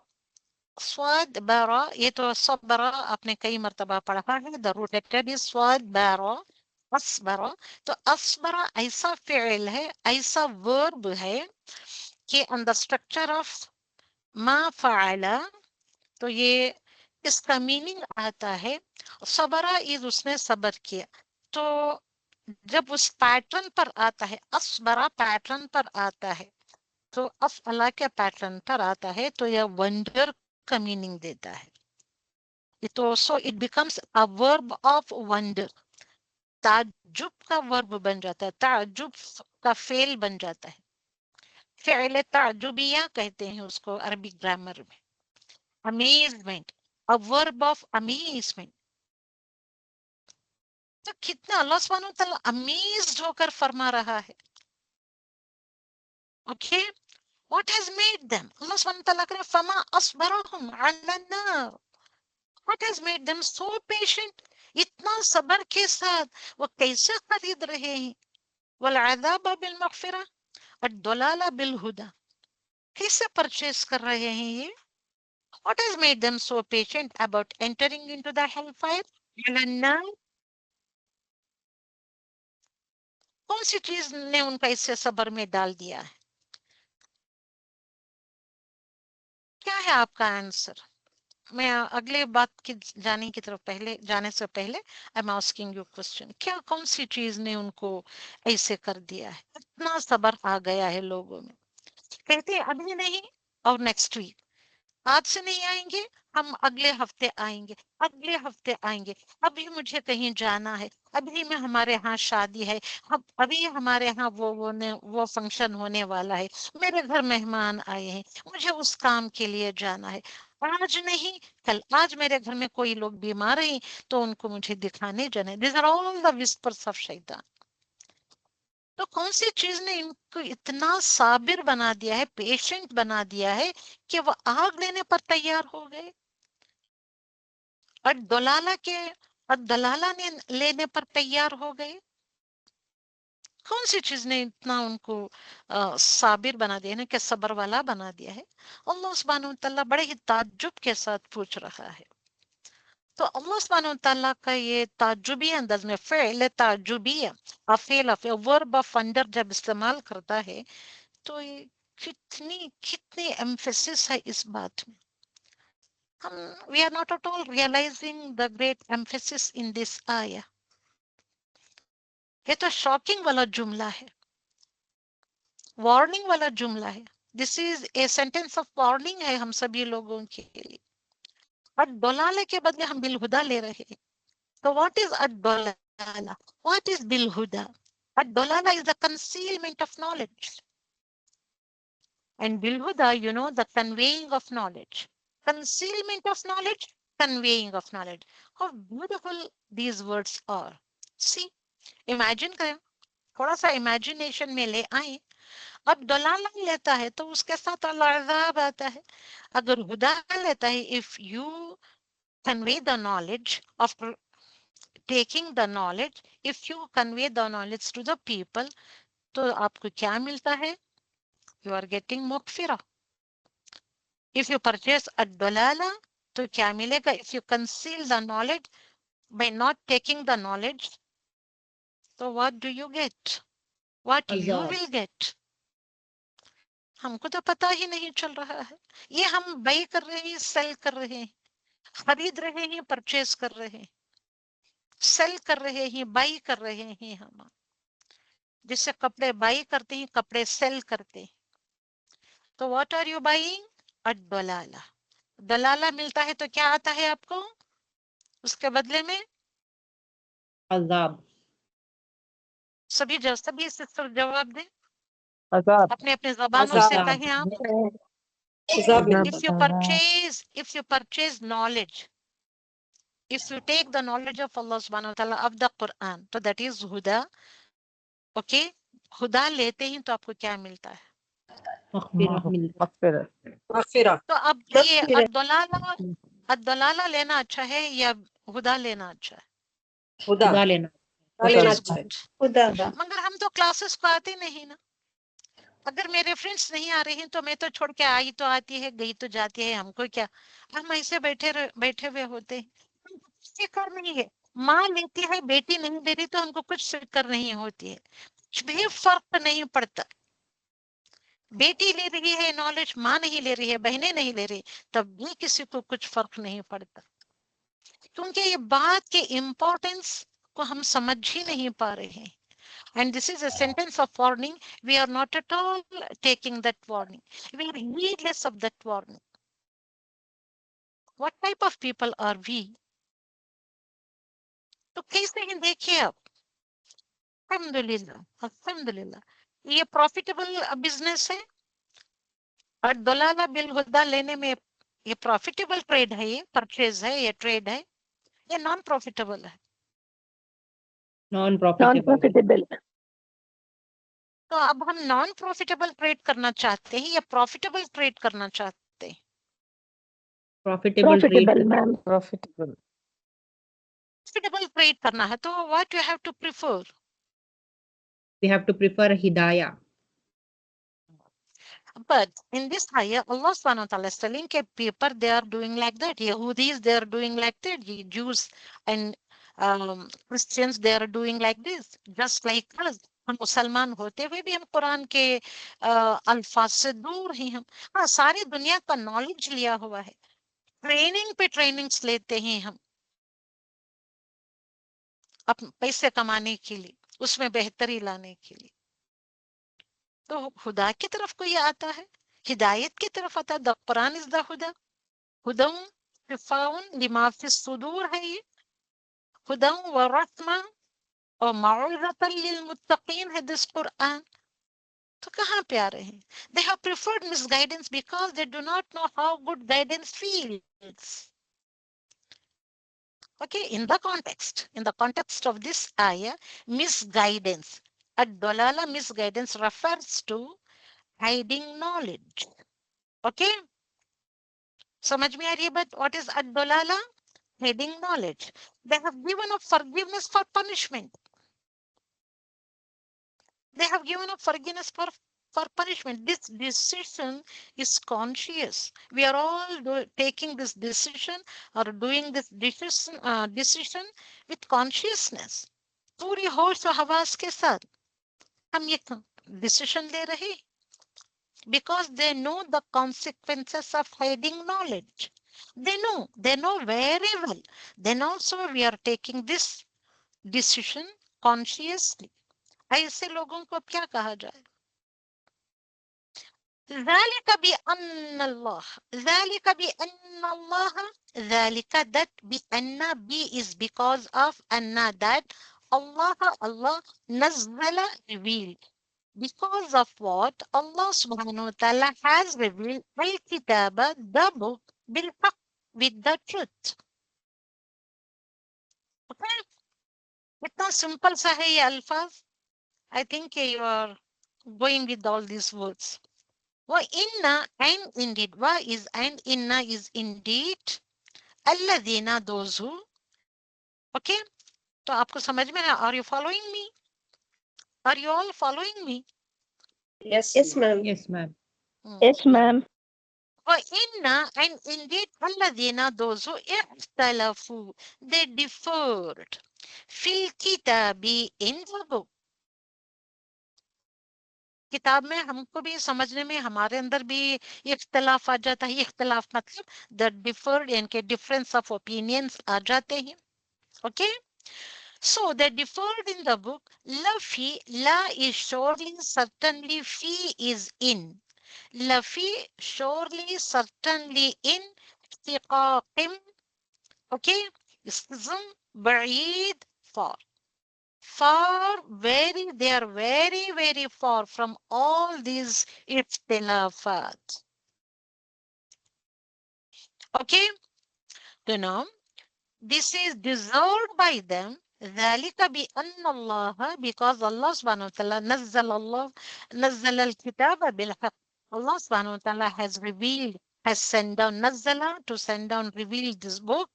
स्वाद बारा ये तो सबरा आपने कई मर्तबा पढ़ा है द रूट लेटर भी स्वाद बारा अस्बरा तो अस्बरा ऐसा फ़िल है ऐसा वर्ब है कि ऑन द स्ट्रक्चर ऑफ मा फ़अला तो ये इसका मीनिंग आता है सबरा इज उसने सबर किया तो जब उस पैटर्न पर आता है अस्बरा पैटर्न पर आता है तो अफ़अला के पैटर्न पर आता है तो यह वंडर का मीनिंग देता है it also it becomes a verb of wonder ताज्जुब का वर्ब बन जाता है, ताज्जुब का फेल बन जाता है। फ़िअल ताज्जुबिया कहते हैं उसको अरबिक ग्रामर में। Amazement, a verb of amazement. तो कितना अल्लाह सुब्हानहू व तआला अमेज्ड होकर फरमा रहा है। Okay, what has made them, Allah सुब्हानहू व तआला करे फमा अस्बरहुम अला अन्नार, what has made them so patient, इतना सब्र के साथ वो कैसे खरीद रहे हैं। वल अज़ाब बिल मगफिरा और दलाला बिल हुदा, कैसे परचेस कर रहे हैं ये। What has made them so patient about entering into the hellfire? कौन सी चीज ने उनका इससे सब्र में डाल दिया है? क्या है आपका आंसर? मैं अगले बात की जाने की तरफ जाने से पहले I am asking you question, क्या कौन सी चीज ने उनको ऐसे कर दिया है, इतना सब्र आ गया है लोगों में। कहते हैं अभी नहीं और नेक्स्ट वीक, आज से नहीं आएंगे, हम अगले हफ्ते आएंगे, अगले हफ्ते आएंगे, अभी मुझे कहीं जाना है, अभी में हमारे यहाँ शादी है, हम अभी हमारे यहाँ वो फंक्शन होने वाला है, मेरे घर मेहमान आए हैं, मुझे उस काम के लिए जाना है, आज नहीं कल, आज मेरे घर में कोई लोग बीमार हैं तो उनको मुझे दिखाने जाना है। These are all the whispers of शैतान। तो कौन सी चीज ने इनको इतना साबिर बना दिया है, पेशेंट बना दिया है कि वो आग लेने पर तैयार हो गए। और दलाला ने लेने पर तैयार हो गए। कौन सी चीज ने इतना उनको साबिर बना दिया ना, कि सब्र वाला बना दिया है। अल्लाह सुब्हानहू व तआला बड़े ही ताज्जुब के साथ पूछ रहा है। तो अल्लाह सुब्हानहू व तआला का ये ताज्जुबी अंदाज में फ़िअल ताज्जुबिया, अफेल वर्ब ऑफ वंडर जब इस्तेमाल करता है तो ये कितनी एम्फेसिस है इस बात में। हम we are not at all realizing the great emphasis in this आया। ये तो शॉकिंग वाला जुमला है, वार्निंग वाला जुमला है। This is a sentence of warning है हम सभी लोगों के लिए। और दलाले के बदले हम बिलहुदा ले रहे हैं। तो व्हाट इज अद-दलाला, व्हाट इज बिलहुदा? अद-दलाला is the concealment of knowledge, and bilhuda, you know, the conveying of knowledge, concealment of knowledge, conveying of knowledge. How beautiful these words are. See, imagine करें, थोड़ा सा इमेजिनेशन में ले आए। अब दलाला लेता है तो उसके साथ अज़ाब आता है। अगर हुदा लेता है, if you convey the knowledge, after taking the knowledge, if you convey the knowledge to the people, तो आपको क्या मिलता है? You are getting मगफिरा। If you purchase ad-dalala, तो क्या मिलेगा? If you conceal the knowledge by not taking the knowledge, तो what do you get? What you अजाब। will get? हमको तो पता ही नहीं चल रहा है। ये हम बाई कर रहे हैं, सेल कर रहे हैं, खरीद रहे हैं, परचेज कर रहे हैं, सेल कर रहे हैं, बाई कर रहे हैं। हम जिससे कपड़े बाई करते हैं, कपड़े सेल करते हैं। तो what are you buying? ad-dalala। दलाला मिलता है तो क्या आता है आपको उसके बदले में? अजाब। सभी सिस्टर जवाब दें, अजाब। अपने अपने जबानों से अजाब। कहें आप। अजाब If you purchase knowledge, if you take the knowledge of Allah subhanahu wa ta'ala of the Quran, तो that is huda। ओके, खुदा लेते हैं तो आपको क्या मिलता है? मगफिरा मिलता मगफिरा। तो अब ये अद-दलाला लेना अच्छा है या हुदा लेना अच्छा है? हुदा खुदा लेना। Which लेना is अच्छा है। good? हुदा। मगर हम तो क्लासेस को आते नहीं ना। अगर मेरे फ्रेंड्स नहीं आ रहे हैं तो मैं तो छोड़ के आई तो आती है, गई तो जाती है, हमको क्या। हम ऐसे बैठे हुए होते हैं, हमको कुछ फिक्र नहीं है। माँ लेती है, बेटी नहीं दे रही तो हमको कुछ फिक्र नहीं होती है, कुछ भी फर्क नहीं पड़ता। बेटी ले रही है नॉलेज, माँ नहीं ले रही है, बहनें नहीं ले रही, तब भी किसी को कुछ फर्क नहीं पड़ता, क्योंकि ये बात के इम्पोर्टेंस को हम समझ ही नहीं पा रहे हैं। And this is a sentence of warning. We are not at all taking that warning. We are heedless of that warning. What type of people are we? तो कैसे हैं देखिए आप, अल्हम्दुलिल्लाह अल्हम्दुलिल्लाह। ये प्रॉफिटेबल बिजनेस है। और दलाला बिल हुदा लेने में ये प्रॉफिटेबल ट्रेड है, ये परचेज है, ये ट्रेड है, ये नॉन प्रॉफिटेबल है। Non profitable. तो अब हम नॉन प्रॉफिटेबल ट्रेड करना चाहते हैं या प्रॉफिटेबल ट्रेड करना चाहते हैं? Profitable ma'am profitable. Profitable trade करना है तो what you have to prefer? we have to prefer hidayah. But in this ayah, Allah subhanahu wa ta'ala is telling that people, they are doing like that. Yahudis, they are doing like that. Jews and Christians, they are doing like this. Just like us. हम मुसलमान होते हुए भी हम कुरान के अल्फाज से दूर ही हम। हाँ, सारी दुनिया का नॉलेज लिया हुआ है, ट्रेनिंग पे ट्रेनिंग्स लेते हैं हम अपने पैसे कमाने के लिए, उसमें बेहतरी लाने के लिए। तो खुदा की तरफ कोई आता है, हिदायत की तरफ आता है। द कुरान इज द हुदा, हुदम शिफाउन लिमा फिस सुदूर है ये, हुदम व रहमा और मौइज़तन लिल मुत्तकीन है दिस कुरान। तो कहाँ पे आ रहे हैं? They have preferred misguidance because they do not know how good guidance feels. Okay, in the context of this ayah, misguidance, ad-dalala misguidance refers to hiding knowledge. Okay, समझ में आ रही है बात? What is ad-dalala? Hiding knowledge. They have given up forgiveness for punishment. They have given up forgiveness for punishment. This decision is conscious. We are all taking this decision or doing this decision with consciousness. पूरी होश और हवास के साथ हम ये decision ले रहे, because they know the consequences of hiding knowledge. They know very well. Then also we are taking this decision consciously. ऐसे लोगों को क्या कहा जाए? ذلك بأن الله ذلك بأن الله ذلك that بأن B is because of أن that Allah نزل revealed. Because of what Allah subhanahu wa ta'ala has revealed al-kitaba, the book, bil-haq, with the truth. Okay? इतना simple सा है ये अल्फाज. I think you are going with all these words. Wa inna and indeed. Wa is and inna is indeed. Alladhina, those who. Okay? तो आपको समझ में है? Are you following me? Are you all following me? Yes, ma'am. Yes, ma'am. Yes, ma'am. وَإِنَّ and indeed الَّذِينَ those who اختلفوا, they differed fil kitabi in the book. किताब में हमको भी समझने में हमारे अंदर भी इख्तिलाफ आ जाता है। इख्तिलाफ मतलब the differed इनके difference of opinions आ जाते हैं। Okay? So they differed in the book. La fi, la is surely, certainly, fi is in. Lafi, surely, certainly, in istiqaqim. Okay, ism, ba'id, far. Far, very, they are very, very far from all these ikhtilafat. Okay, so now this is deserved by them. ذلك بأن الله, because Allah subhanahu wa ta'ala نزل الكتاب بالحق. Allah subhanahu wa ta'ala has revealed, has sent down, نزل, to send down, revealed this book,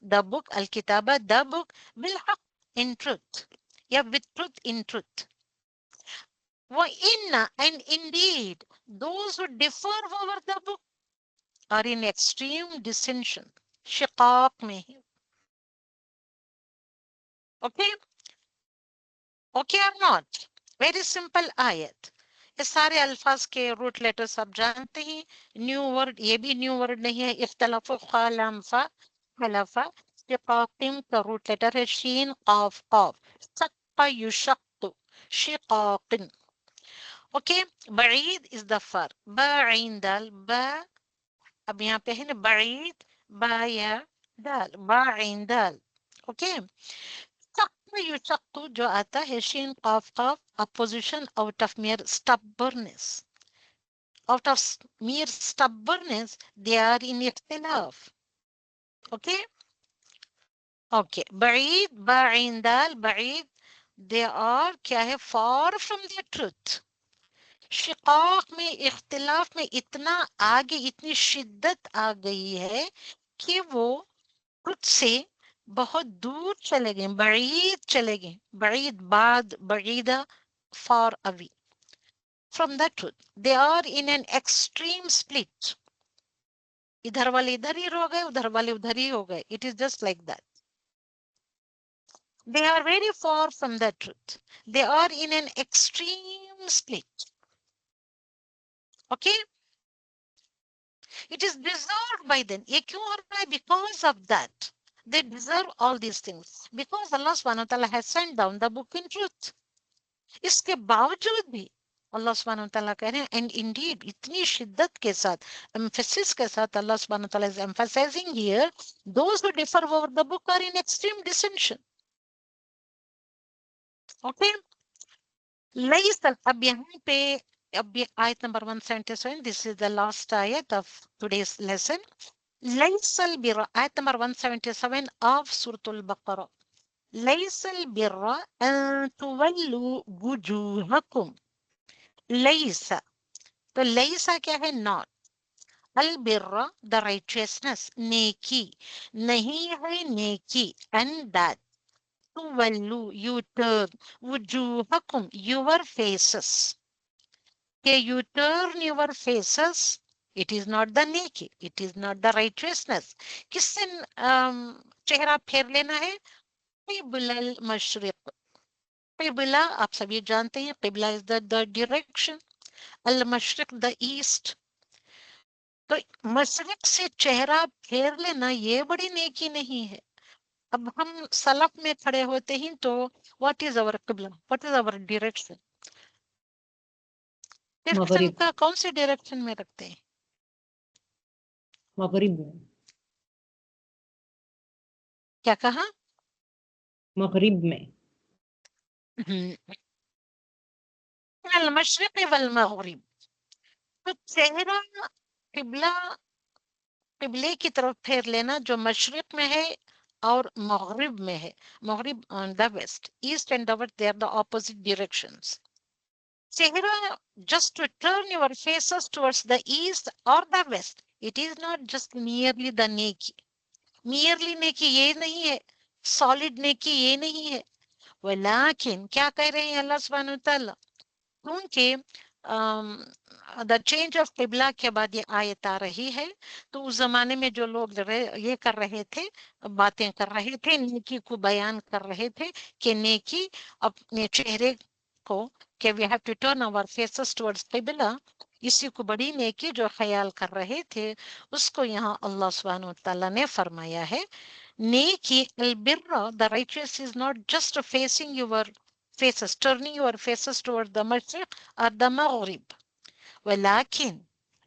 the book, al-kitaba, the book, بالحق, in truth. Yeah, with truth, in truth. وَإِنَّ, and indeed, those who differ over the book are in extreme dissension. शिकाक में. Okay? Okay or not? Very simple ayat. ये सारे अल्फाज के root letters आप जानते हैं. न्यू वर्ड, ये भी न्यू वर्ड नहीं है. इख्तलाफु खलाफा, खलाफा. शिकाकिन का रूट लेटर है शीन काफ काफ. सक्का युशक्तु, शिकाकिन. ओके, बईद इज द फर. बाइन दाल, बा, अब यहाँ पे है ना बईद, बा या दाल, बाइन दाल. ओके, युशक्कु जो आता है शीन काफ काफ opposition out of mere stubbornness. Out of mere stubbornness, they are in ikhtilaf. Okay? Okay. Ba'id, ba'indal, ba'id, they are क्या है far from the truth. शिकाक में इख्तिलाफ में इतना आगे इतनी शिद्दत आ गई है कि वो खुद से बहुत दूर चले गए, बड़ीद चले गए, बड़ीद बाद बड़ीदा far away from the truth. They are in an extreme split. इधर वाले इधर ही हो गए, उधर वाले उधर ही हो गए. It is just like that. They are very far from the truth. They are in an extreme split. Okay? It is deserved by them. ये क्यों हो रहा है? Because of that. They deserve all these things. Because Allah subhanahu wa ta'ala has sent down the book in truth. इसके बावजूद भी अल्लाह सुब्हानहू तआला कह रहे हैं एंड इंडीड इतनी शिद्दत के साथ एम्फेसिस के साथ अल्लाह सुब्हानहू तआला is emphasising here those who differ over the book are in extreme dissension. Okay लईस अब यहाँ पे अब ये आयत नंबर 177 दिस इज द लास्ट आयत ऑफ टुडेस लेसन. लईसल बिर आयत नंबर 177 ऑफ सूरतुल बकरा. लईसल बिर अन तुवल्लू वुजूहकुम. लईसा तो लईसा क्या है? नॉट. अल बिर्रा द राइचियसनेस नेकी नहीं है नेकी एंड दैट तुवल्लू यू टर्न वुजूहकुम योर फेसेस के you turn your faces. It is not the नेकी, it is not the righteousness. किससे चेहरा फेर लेना है? क़िबलल मशरिक़. क़िबला आप सभी जानते हैं, क़िबला इज द डायरेक्शन, अल मशरिक़ द ईस्ट. तो मशरिक से चेहरा फेर लेना ये बड़ी नेकी नहीं है. अब हम सलफ में खड़े होते हैं तो व्हाट इज अवर क़िबला, what is our direction? Direction का कौन से डायरेक्शन में रखते हैं? मगरिब में. क्या कहा? मगरिब में. अल मशरिक़ वल मग़रिब. तो चेहरा क़िबला क़िबले की तरफ फेर लेना जो मशरिक में है और मगरिब में है. मगरिब on the west, east and the west they are the opposite directions. चेहरा just to turn your faces towards the east or the west, it is not just merely the neki. merely neki ये नहीं है, solid neki ये नहीं है. वलाकिन क्या कह रहे हैं अल्लाह सुब्हानहू तआला? क्योंकि द चेंज ऑफ किबला के बाद ये आयत आ रही है तो उस जमाने में जो लोग ये कर रहे थे, बातें कर रहे थे, नेकी को बयान कर रहे थे कि नेकी अपने चेहरे को कि we have to turn our faces towards किबला, इसी को बड़ी नेकी जो ख्याल कर रहे थे उसको यहाँ अल्लाह सुब्हानहू तआला ने फरमाया है नेकी अल बिर्रा the righteous is not just facing your faces, turning your faces toward the mashriq or the maghrib. Walakin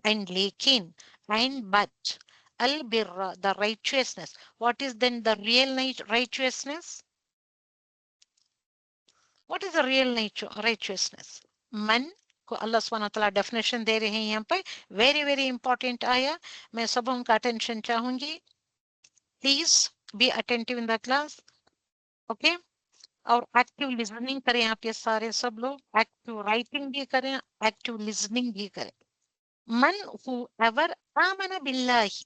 and lekin and but al birra, the righteousness. What is then the real righteousness? What is the real righteousness? Man को अल्लाह सुब्हानहू तआला definition दे रहे हैं यहाँ पे. Very very important आया. मैं सब उनका अटेंशन चाहूंगी. Please be attentive in the class. Okay और एक्टिव लिसनिंग करें आप ये सारे सब लोग. एक्टिव राइटिंग भी करें, एक्टिव लिसनिंग भी करें. मन हुएवर आमना बिल्लाही.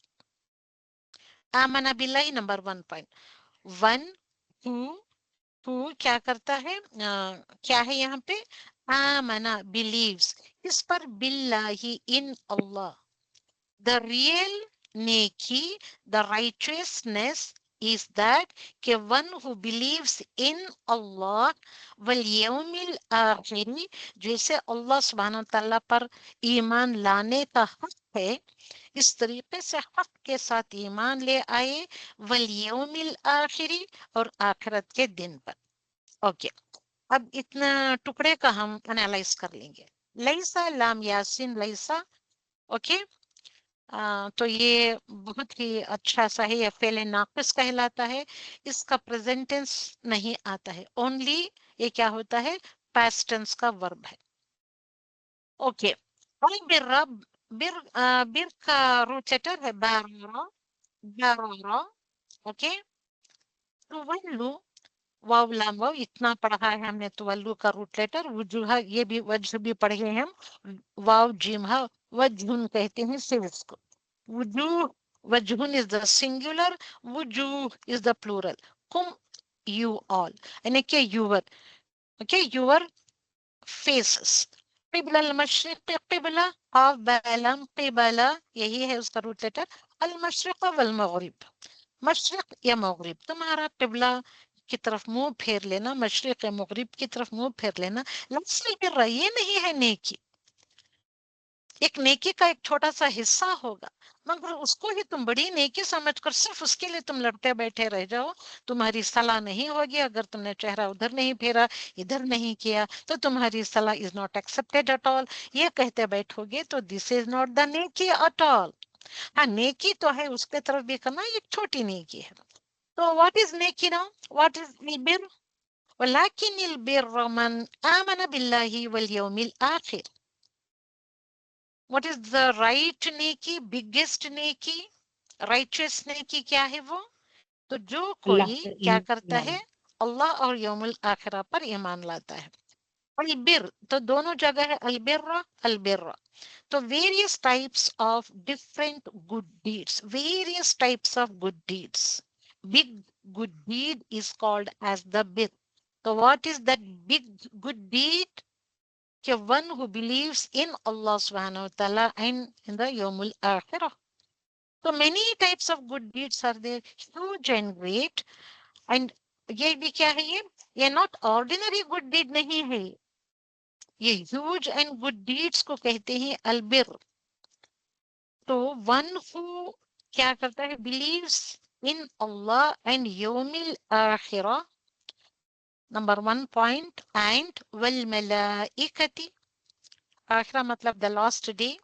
आमना बिल्लाही नंबर 1 पॉइंट. वन हु क्या करता है, क्या है यहाँ पे? आमना बिलीव्स. इस पर बिल्लाही इन अल्लाह. द रियल नेकी, द राइचियसनेस is that कि one who believes in Allah wal yawmil akhir, जैसे अल्लाह सुब्हानहू तआला पर ईमान लाने का हक है इस तरीके से हक के साथ ईमान ले आए. वल यौमिल आखिरी और आखिरत के दिन पर. ओके अब इतना टुकड़े का हम एनालाइज कर लेंगे. लैसा लाम यासीन लैसा. ओके तो ये बहुत ही अच्छा सा है, ये फेले नाकिस कहलाता है, इसका प्रेजेंट टेंस नहीं आता है, ओनली ये क्या होता है, पास्ट टेंस का वर्ब है। ओके, और बिर का रूट लेटर है बारा, बारा। ओके, तुवल्लु, वाव लाम वाव इतना पढ़ा है हमने, तुवल्लु का रूट लेटर, वजुहा ये भी वजह भी पढ़े हैं हम, वाव जिम हा, वजहुन कहते हैं सिर्फ को, वजूह, वजहुन is the singular, wujuh is the plural, kum, you all, यानी कि your, okay, your faces, क़िबला अल-मशरिक़, क़िबला, क़ाफ बालम क़िबला, यही है उसका रूट लेटर, अल-मशरिक़ वल मग़रिब, मशरिक़ या मग़रिब, तुम्हारा क़िबला की तरफ मुंह फेर लेना, मशरिक़ या मग़रिब की तरफ मुंह फेर लेना। लफ्ज़ुल बिर्र ये नहीं है नेकी, एक नेकी का एक छोटा सा हिस्सा होगा, मगर उसको ही तुम बड़ी नेकी समझकर सिर्फ उसके लिए तुम लड़ते बैठे रह जाओ, तुम्हारी सलाह नहीं होगी। अगर तुमने चेहरा उधर नहीं फेरा, इधर नहीं किया, तो तुम्हारी सलाह is not accepted at all, ये कहते बैठोगे तो दिस इज नॉट द नेकी एट ऑल। हाँ, नेकी तो है, उसके तरफ भी करना, एक छोटी नेकी है। तो व्हाट इज नेकी नाउ, व्हाट इज बिर, वलाकिनिल बिर्र मन आमन बिल्लाहि वल यौमिल आखिर। What is the right नेकी, biggest नेकी, righteous नेकी क्या है वो? तो जो अल्लाह कोई पर क्या करता ईमान। है, अल्लाह और यौमुल आखिरा पर ईमान लाता है। अलबिर तो दोनों जगह है, अलबिर्रा अलबिर्रा। तो various types of different good deeds, various types of good deeds. Big good deed is called as the bir. So what is that big good deed? One who believes in Allah subhanahu wa ta'ala and in the Yawmul Akhirah. So many types of good deeds are there, huge and great. And ये भी क्या है, ये not ordinary good deed नहीं है, ये huge and good deeds को कहते हैं albir. तो one who क्या करता है, believes in Allah and Yawmil Akhirah, number 1 point, and wal malaikati, आखिरा मतलब the last day,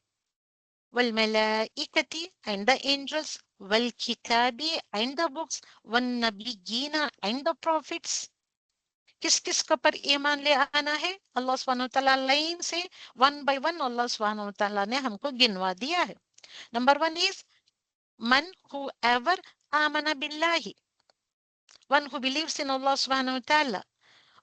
والملائكة and the angels, والكتاب and the books, والنبيين and the prophets. किस किस का पर ईमान ले आना है, अल्लाह सुब्हानहू व तआला लाइन से वन बाय वन अल्लाह सुब्हानहू व तआला ने हमको गिनवा दिया है। नंबर 1 इज मन whoever आमना बिल्लाहि, one who believes in Allah subhanahu wa ta'ala,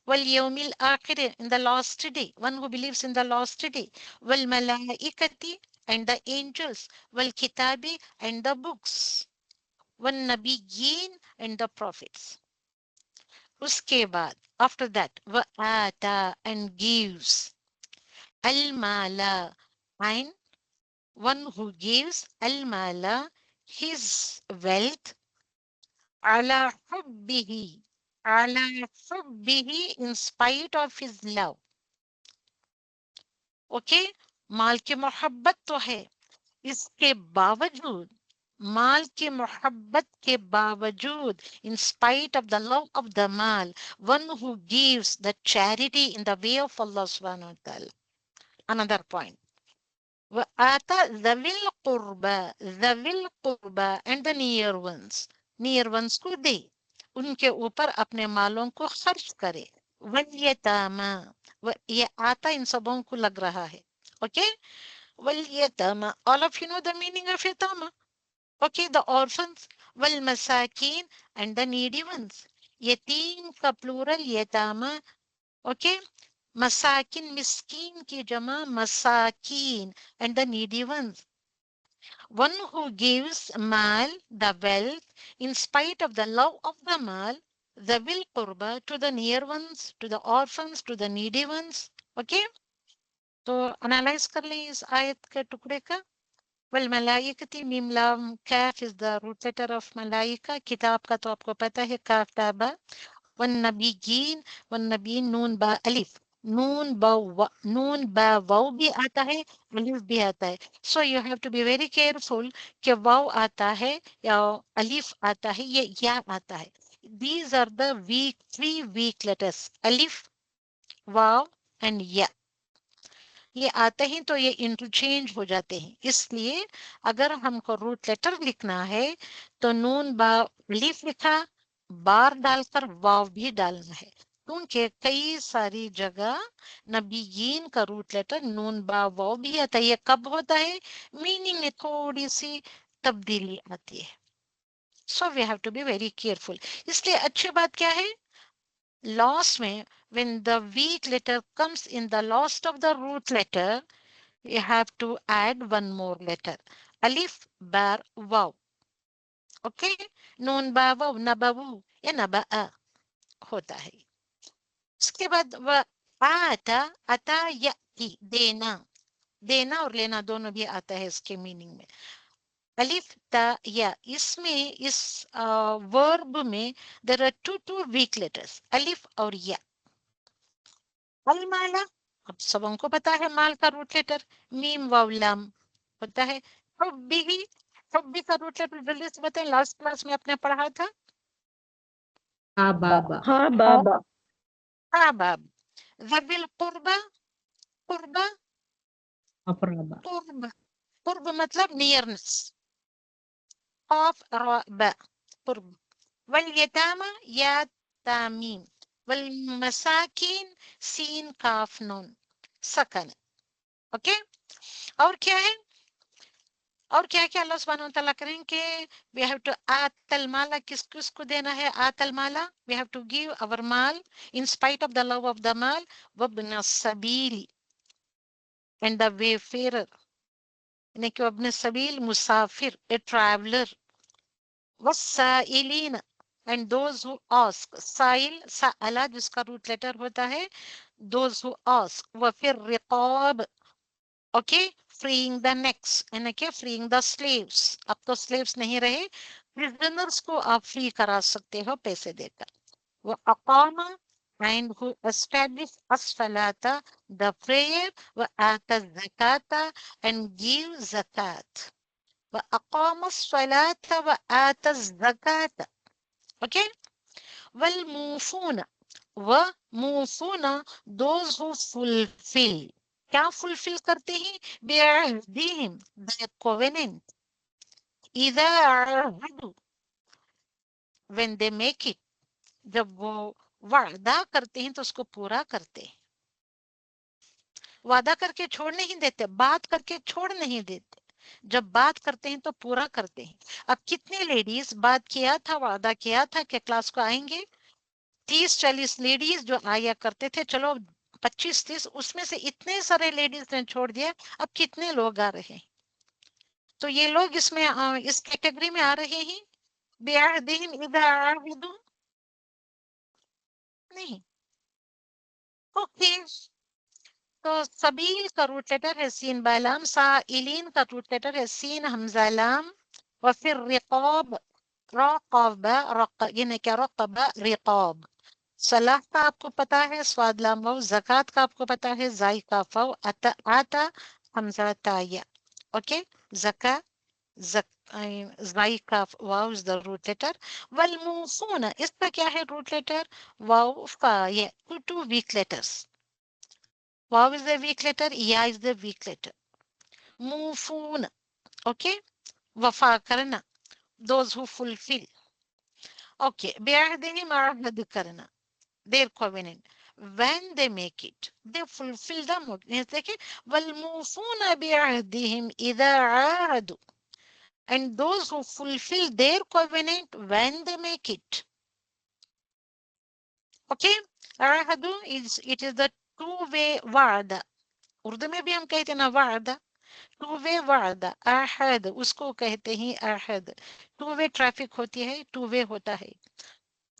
واليوم الآخر in the last day, one who believes in the last day, والملائكة and the angels, والكتاب and the books, والنبيين and the prophets. उसके बाद after that وآتا and gives, المال and one who gives المال his wealth, على حبه, على حبه in spite of his love. Okay, माल की मोहब्बत तो है, इसके बावजूद, माल की मोहब्बत के बावजूद, in spite of the love of the mal, one who gives the charity in the way of Allah subhanahu wa ta'ala. Another point. وآتا ذوي القربى, ذوي القربى and the near ones, near ones को दे, उनके ऊपर अपने मालों को खर्च करे। वल्यतामा, ये आता इन सबों को लग रहा है, okay. वल्यतामा, all of you know the meaning of yatama, okay, the orphans, walmasakin and the needy ones, यतीम का प्लूरल यतामा, okay, masakin miskin की जमा masakin and the needy ones. One who gives mal, the wealth, in spite of the love of the mal, the will qurba, to the near ones, to the orphans, to the needy ones. Okay? तो analyse कर लें इस आयत के टुकड़े का। Well मलाइकती मीम लाम काफ is the root letter of मलाइका, किताब का तो आपको पता है काफ ताबा, वन नबीयीन, वन नबीन नून बा अलिफ, नून बा वाव भी आता है, अलिफ भी आता है। So you have to be very careful कि वाव आता है या अलिफ आता है, ये या आता है। These are the three weak letters, alif, waw and ya. ये आते हैं तो ये इंटरचेंज हो जाते हैं। इसलिए अगर हमको रूट लेटर लिखना है तो नून बा लीफ लिखा, बार डालकर वाव भी डालना है, क्योंकि कई सारी जगह नबीयीन का रूट लेटर नून बा वाव भी आता है। ये कब होता है? मीनिंग में थोड़ी सी तब्दीली आती है। So we have to be very careful. इसलिए अच्छी बात क्या है, last में when the weak letter comes in the last of the root letter, you have to add one more letter, alif bar waw. Okay, नून बा वाव, नबावू या नबा होता है। उसके बाद वह आता, अता याती, देना, देना और लेना दोनों भी आता है इसके मीनिंग में। अलिफ ता या, इसमें इस वर्ब में there are two weak letters, अलिफ और या। अल माला, अब सबको पता है माल का रूट लेटर मीम वाव लाम होता है। हुब्बी, हुब्बी का रूट लेटर जल्दी से बताएं, लास्ट क्लास में आपने पढ़ा था। हा बाबा हाँ बाबा। हाँ बाब। ज़बिल कुर्बा, कुर्बा, अफराबा कुर्ब, कुर्ब मतलब नियरनेस, काफ रा बा, कुर्ब। वल यतामा या तामीम, वल मसाकिन सीन काफ नून सकन। ओके, और क्या है, और क्या क्या अल्लाह सुब्हानहू व तआला करेंगे। वी हैव टू आतल माला, किस किस को देना है आतल माला, we have to give our माल in spite of the love of the माल, वब्न सबील एंड द वेफेरर, यानी कि वब्न सबील मुसाफिर, ए ट्रैवलर, वस्साइलिन एंड दोज हु आस्क, साइल साअला जिसका रूट लेटर होता है, दोज हु आस्क, व फिर रिकाब, ओके, फ्रीइंग द नेक्स, यानी कि फ्रीइंग द स्लेव्स। अब तो स्लेव्स नहीं रहे, प्रिजनर्स को आप फ्री करा सकते हो पैसे देकर। वो अकामा and who established as-salata, the prayer, wa ata zakata, and give zakat. Wa aqama as-salata wa ata zakata. Okay? Wal mufuna, wa mufuna, those who fulfill. क्या फुलफिल करते हैं? बिअहदीहिम, their covenant. इذا आहदू, when they make it, जब वो वादा करते हैं तो उसको पूरा करते हैं। वादा करके छोड़ नहीं देते, बात करके छोड़ नहीं देते, जब बात करते हैं तो पूरा करते हैं। अब कितने लेडीज बात किया था, वादा किया था कि क्लास को आएंगे, 30-40 लेडीज जो आया करते थे, चलो 25-30, उसमें से इतने सारे लेडीज ने छोड़ दिया, अब कितने लोग आ रहे हैं? तो ये लोग इसमें इस कैटेगरी में आ रहे हैं। बिअहदिहिम इज़ा आहदू, नहीं। ओके, तो सबील का रूट लेटर है सीन बालाम, साइलिन का रूट लेटर है सीन हमजा लाम, और फिर रिकाब, रक़बा, यानी क्या रक़बा रिकाब। सलाह का आपको पता है स्वाद लाम वाव, ज़कात का आपको पता है जाई का फाव, अता आता हमजा ताया। ओके, ज़का, जाई का वाव इज द रूट लेटर। वल मूसूना, इसका क्या है रूट लेटर? वाव का, ये two weak letters. Waw is the weak letter, ya is the weak letter. Mufun, okay? Wafa karna, those who fulfill. Okay, bi'ahdihim ahad karna, their covenant. When they make it, they fulfill them. Wal mufuna bi'ahdihim idha ahadu. And those who fulfill their covenant when they make it. Okay? Ahadu is, it is the two-way wa'da. Urdu में भी हम कहते हैं ना वादा, two way वादा, आहद उसको कहते हैं आहद। टू वे ट्रैफिक होती है, टू वे होता है,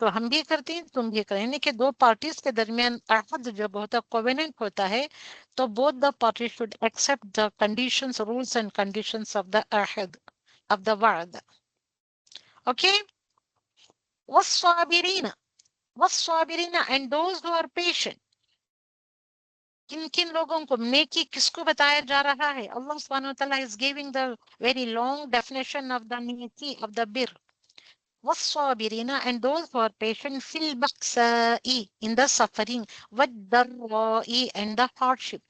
तो हम भी करते हैं तुम भी करें, यानी कि दो पार्टीज के दरमियान आहद जब होता है, कोवेनेंट होता है, तो both the party should accept the conditions, rules and conditions of the आहद, ऑफ द वादा। ओके, वस्साबिरीना, वस्साबिरीना and those who are patient. किन किन लोगों को नेकी किसको बताया जा रहा है? अल्लाह सुब्हानहू व तआला is giving the very long definition of the नेकी, of the bir. والصابرين, and those who are patient fil baksa'i, in the suffering, والضرا'i, and the hardship,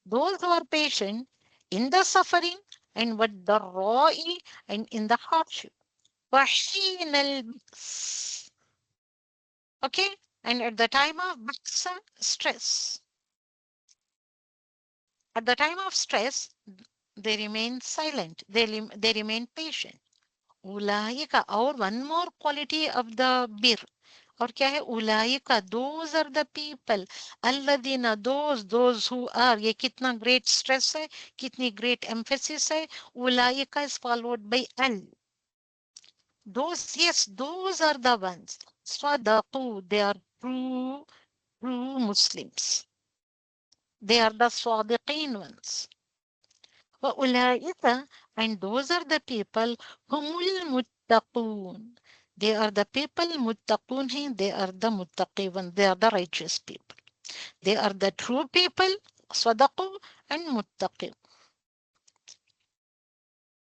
those who are patient in the suffering and what the raw and in the hardship. وحين البأس. Okay, and at the time of baksa, stress. At the time of stress, they remain silent. They remain patient. Ulaika, or one more quality of the bir. और क्या है उलाइका those are the people अल्लदीना those who are ये कितना great stress है कितनी great emphasis है उलाइका is followed by al those yes those are the ones sadaqu they are true Muslims they are the sadiqeen ones وأولئك and those are the people هم المتقون they are the people muttaqun हैं they are the muttaqin they are the righteous people they are the true people صدقوا and muttaqin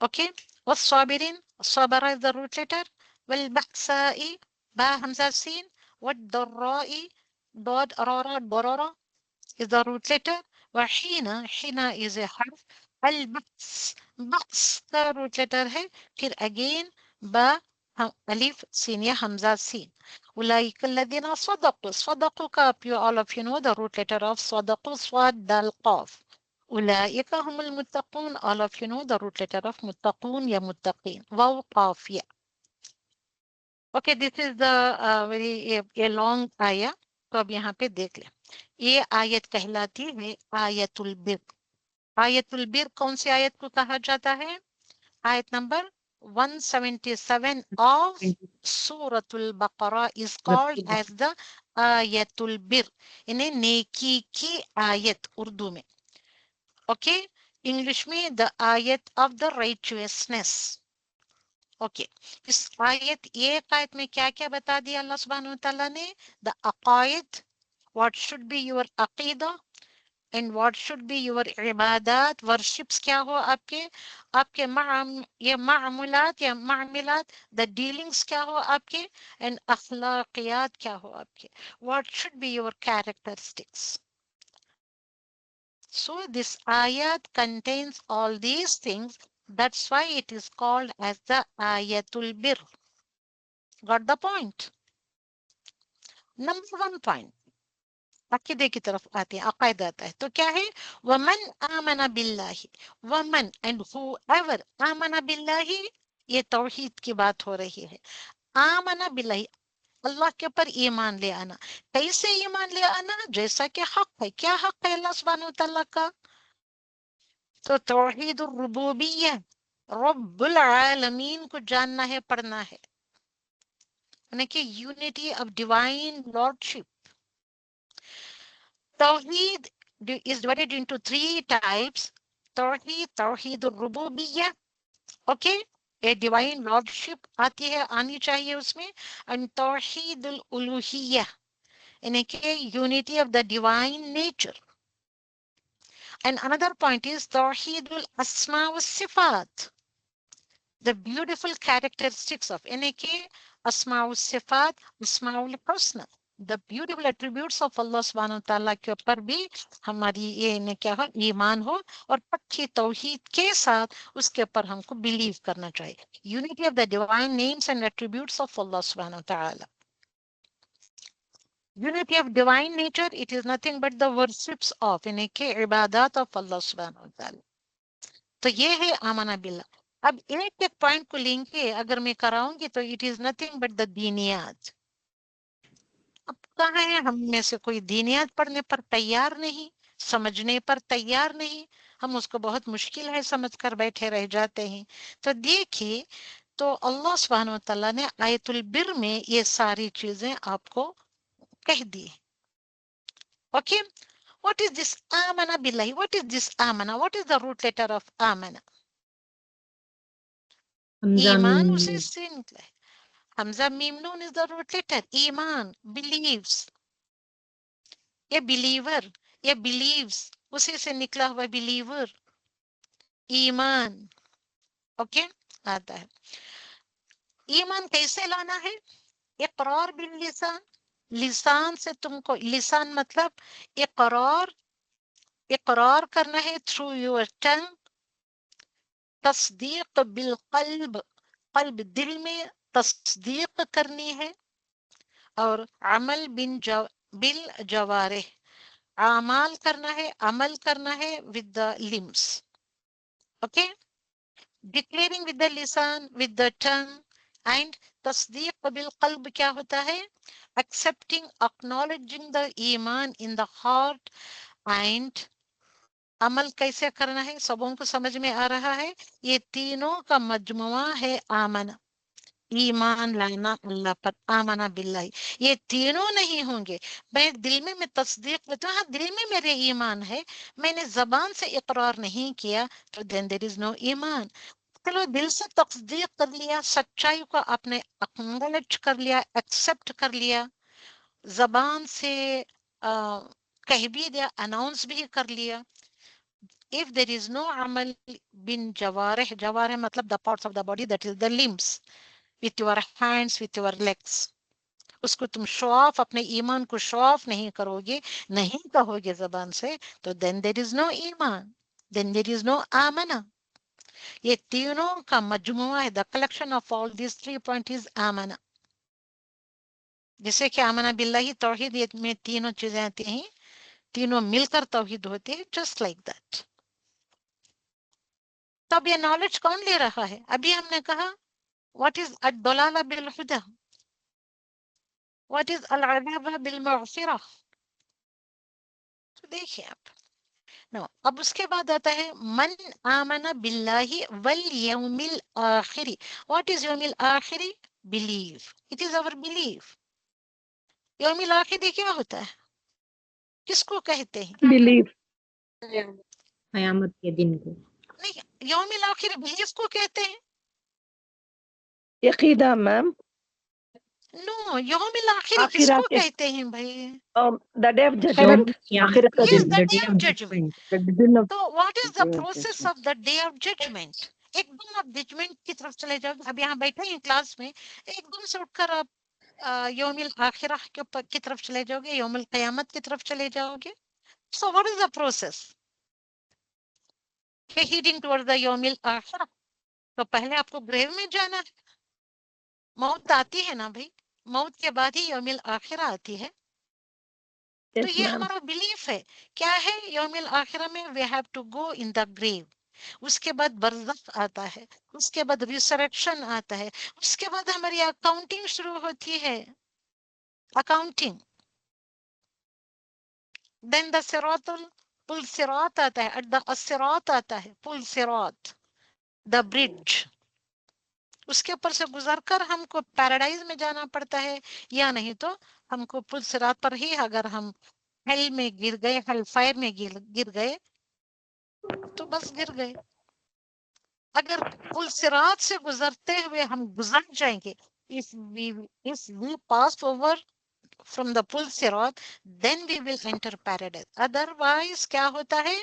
okay والصابرين الصبر is the root letter والبأساء با همزة سين والضراء ضاد أرارا ضرارا is the root letter وحين حين is a حرف البأس بأس the root letter है फिर again با ألف سين يا همزة سين أولئك الذين صدقوا صدقوا all of you know the root letter of صدقوا صاد دال قاف أولئك هم المتقون all of you know the root letter of متقون يا متقين واو قاف يا okay this is the very a long ayah तो अब यहाँ पे देख लें ये आयत कहलाती है आयतुल बिर आयतुल बिर कौन सी आयत को कहा जाता है आयत नंबर 177 of सूरतुल बकरा is called as the आयतुल बिर इन्हें नेकी की आयत उर्दू में ओके इंग्लिश में द आयत ऑफ द राइचुअसनेस ओके इस आयत ये आयत में क्या क्या बता दिया अल्लाह सुब्हानहू व तआला ने the अकायद what should be your aqidah and what should be your ibadat worships क्या हो आपके ये मामूलात या मामिलात the dealings क्या हो आपके and अखलाकियात क्या हो आपके what should be your characteristics so this ayat contains all these things that's why it is called as the ayatul bir got the point number 1 point अकीदे की तरफ आते हैं अकायद आता है तो क्या है वमन आमना बिल्लाही वमन एंड हूएवर आमना बिल्लाही ये तौहीद की बात हो रही है आमना बिल्लाही अल्लाह के ऊपर ईमान ले आना कैसे ईमान ले आना जैसा कि हक है क्या हक है अल्लाह सुब्हानहू तआला का तो तौहीद रुबूबिय्या रब्बुल आलमीन को जानना है पढ़ना है यानी कि unity of divine lordship Tawheed is divided into 3 types. Tawheed al-Rububiyyah, okay? A divine lordship आनी चाहिए उसमें and Tawheed al-Uluhiyyah, यानी कि unity of the divine nature. And another point is Tawheed al-Asma wa Sifat, the beautiful characteristics of यानी कि Asma wa Sifat, Asma al-Husna. The beautiful attributes of Allah subhanahu wa ta'ala के ऊपर भी हमारी ये क्या हो ईमान हो और पक्की तौहीद के साथ उसके ऊपर हमको बिलीव करना चाहिए unity of the divine names and attributes of Allah subhanahu wa ta'ala unity of divine nature it is nothing but the worships of यानी कि इबादत of Allah subhanahu wa ta'ala तो ये है आमना बिल्लाह अब एक एक पॉइंट को लेंगे अगर मैं कराऊंगी तो it is nothing but the दीनियात अब कहाँ है हम में से कोई दीनियात पढ़ने पर तैयार नहीं समझने पर तैयार नहीं हम उसको बहुत मुश्किल है समझकर बैठे रह जाते हैं तो देखिए तो अल्लाह सुब्हानहू व तआला ने आयतुल बिर में ये सारी चीजें आपको कह दी ओके व्हाट इज दिस आमना बिल्लाही व्हाट इज दिस आमना what is the root letter of आमना ईमान उसी से निकला है Hamza Mim Nun is the root letter. Iman, believes. ये believer, ये believes. उसी से निकला हुआ believer. ईमान. ओके आता है ईमान कैसे लाना है इकरार बिल लिसान लिसान से तुमको लिसान मतलब इकरार इकरार करना है थ्रू योर टंग, तस्दीक बिल कल्ब, कल्ब दिल में तस्दीक करनी है, और अमल बिल जवारिह, अमाल करना है, अमल करना है with the limbs. Okay, declaring with the लिसान, विद द टंग, एंड तस्दीक बिल कल्ब क्या होता है? एक्सेप्टिंग, एक्नॉलेजिंग द ईमान इन द हार्ट, एंड अमल कैसे करना है? सबों को समझ में आ रहा है? ये तीनों का मजमुआ है आमना, ईमान लाना अल्लाह पर, आमना बिल्लाही। ये तीनों नहीं होंगे, मैं दिल में मैं तस्दीक करता हूँ, हाँ दिल में मेरे ईमान है, मैंने जबान से इकरार नहीं किया, तो देन देयर इज नो ईमान। चलो दिल से तस्दीक कर लिया, सच्चाई को आपने एक्नॉलेज कर लिया, एक्सेप्ट कर लिया, जबान से कह भी दिया, अनाउंस भी कर लिया। If there is no amal bin jawarih, jawarih मतलब the parts of the body, that is the limbs, with your hands, with your legs, उसको तुम शो ऑफ, अपने ईमान को शो ऑफ नहीं करोगे, नहीं कहोगे जबान से, तो then there is no Iman, then there is no आमना। ये तीनों का मजमुआ है, the collection of all these 3 points is आमना। जैसे कि आमना बिल्लाही तौहीद में तीनों चीजें आती हैं, तीनों मिलकर तौहीद होती है, just like that। तब ये नॉलेज कौन ले रहा है? अभी हमने कहा व्हाट इज अद-दलाला बिल हुदा, व्हाट इज अल-अदाबा बिल मग़फ़िरा। तो देखिए आप, नो, अब उसके बाद आता है मन आमना बिल्लाहि वल यौमिल आखिरी। व्हाट इज यौमिल आखिरी? Believe, it is our believe. यौमिल आखिरी क्या होता है? किसको कहते हैं? Believe. कयामत के दिन को। नहीं, यौमिल आखिरी बिलीव को कहते हैं। Yaqida, ma'am. नो, यौमिल आखिरी आखिरत किसको के- कहते हैं भाई? The day of यौम judgment. क़यामत आखिरत का के Yes, दिन. the the day day of of judgment. judgment। The दिन of तो what is the day of process judgment. Of the day of judgment? एकदम आप जजमेंट की तरफ चले जाओ। अब यहाँ बैठे हैं क्लास में, एकदम से उठकर आप यौमिल आखिरा के ऊपर की तरफ चले जाओगे, यौमिल क़यामत की तरफ चले जाओगे। So what is the process heading towards the यौमिल आखिरा? तो पहले आपको ग्रेव में जाना है, मौत आती है ना भाई, मौत के बाद ही यौमिल आखिरा आती है। तो Yes, ये ma'am. हमारा बिलीफ है। क्या है यौमिल आखिरा में? We have to go in the grave, उसके बाद बरज़ख आता है, उसके बाद रिसरेक्शन आता है, उसके बाद हमारी अकाउंटिंग शुरू होती है, अकाउंटिंग। देन द सिरातुल, पुल सिरात आता है, द सिरात आता है, पुल सिरात, द ब्रिज। उसके ऊपर से गुजरकर हमको पैराडाइज में जाना पड़ता है, या नहीं तो हमको पुल सिरात पर ही, अगर हम हेल में गिर गए, हेल फायर में गिर गए, तो बस गिर गए। अगर पुल सिरात से गुजरते हुए हम गुजर जाएंगे, if we pass over from the पुल सिरात, then we will enter paradise. Otherwise क्या होता है?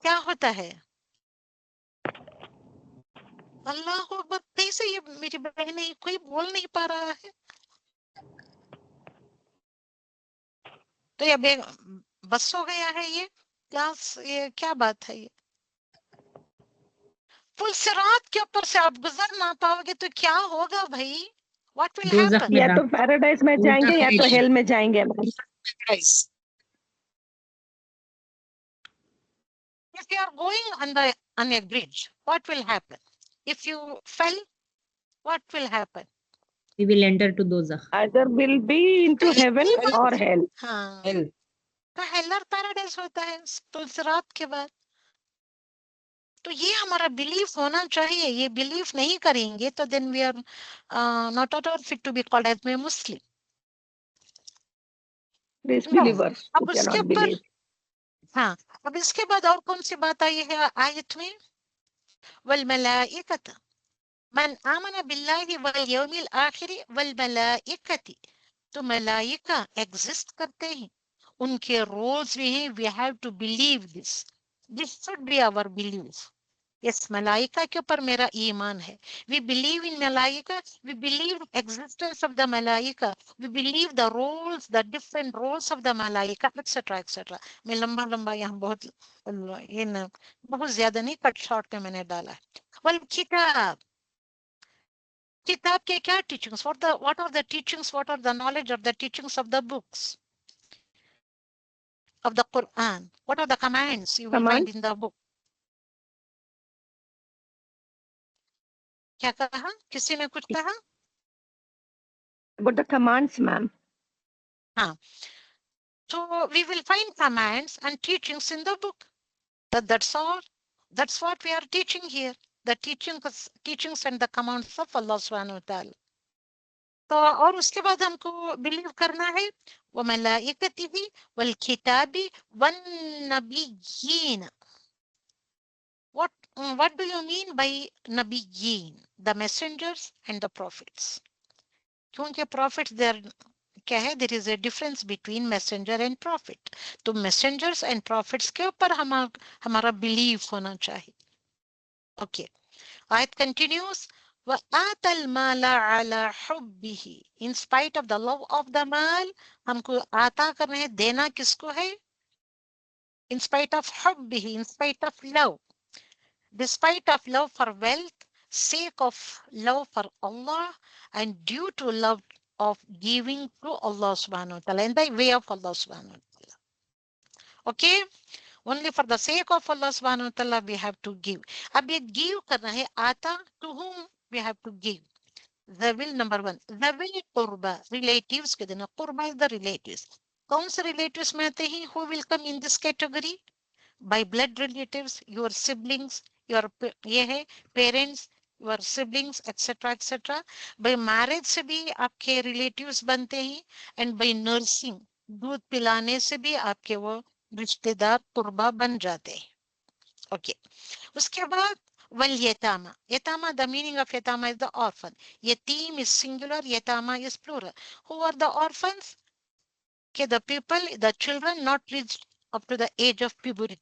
क्या होता है? अल्लाह को अकबर, कैसे ये मेरी बहनें, कोई बोल नहीं पा रहा है। तो ये बस हो गया है ये क्लास, ये क्या बात है? ये पुल सिरात के ऊपर से आप गुजर ना पाओगे तो क्या होगा भाई? What will दोज़ख happen? में या तो दाखिल। पैराडाइज में जाएंगे या तो हेल में जाएंगे, ma'am. If you are going on a bridge, what will happen? If you fell, what will happen? We will enter to दोज़ख। Either will be into heaven or hell. हाँ, तो हेल और paradise होता है पुल सिरात के बाद। तो ये हमारा बिलीफ होना चाहिए। ये बिलीफ नहीं करेंगे तो then we are not at all fit to be called as a Muslim. Disbelievers who अब उसके cannot ऊपर, believe. हाँ, अब इसके बाद और कौन सी बात आई है आयत में? वल मलाइकत, मन आमन बिल्लाहि वल यौमिल आखिर वल मलाइकति, तो मलाइका एग्जिस्ट करते हैं, उनके रोल्स भी हैं। We have to believe this, this should be our belief. इस मलाइका के ऊपर मेरा ईमान है. We believe in malaika, we believe existence of the malaika, we believe the roles, the different roles of the malaika, etc. etc. मैं लंबा लंबा यहाँ बहुत बहुत ज्यादा नहीं, कट शॉर्ट में मैंने डाला है. वल किताब, किताब के क्या teachings? What are the teachings? What are the knowledge of the teachings of the books of the Quran? What are the commands you will find Commands. in the book? क्या कहा? किसी ने कुछ कहा? About the commands, ma'am. So we will find commands and teachings in the book. That's all. That's what we are teaching here. The teachings and the commands of Allah subhanahu wa ta'ala. तो और उसके बाद हमको believe करना है वो मलाइकतिही वल किताबी one नबिय्यीन. What do you mean by nabiyyin? The messengers and the prophets. क्योंकि prophets they are क्या है, there is a difference between messenger and prophet. तो messengers and prophets के ऊपर हमारा belief होना चाहिए. Okay. Ayat continues. وَآتَ الْمَالَ عَلَى حُبِّهِ. In spite of the love of the mal, हमको आता करना है, देना किसको है? In spite of حُبِّهِ, in spite of love. Despite of love for wealth, sake of love for Allah, and due to love of giving to Allah subhanahu wa ta'ala, in the way of Allah subhanahu wa ta'ala. Okay? Only for the sake of Allah subhanahu wa ta'ala we have to give. अब ये give करना है, आता, to whom we have to give. Zawil number 1. Zawil qurba, relatives के देना. Qurba is the relatives. कौन से relatives में आते हैं? Who will come in this category? By blood relatives, your siblings, your ये है parents, your siblings, etc. etc. By marriage से भी आपके relatives बनते हैं, and by nursing, दूध पिलाने से भी आपके वो रिश्तेदार कुर्बा बन जाते हैं. Okay. उसके बाद वल यतामा. Yatama, the meaning of yatama is the orphan. Yatim is singular, yatama is plural. Who are the orphans? Okay, the people, the children not reached up to the age of puberty.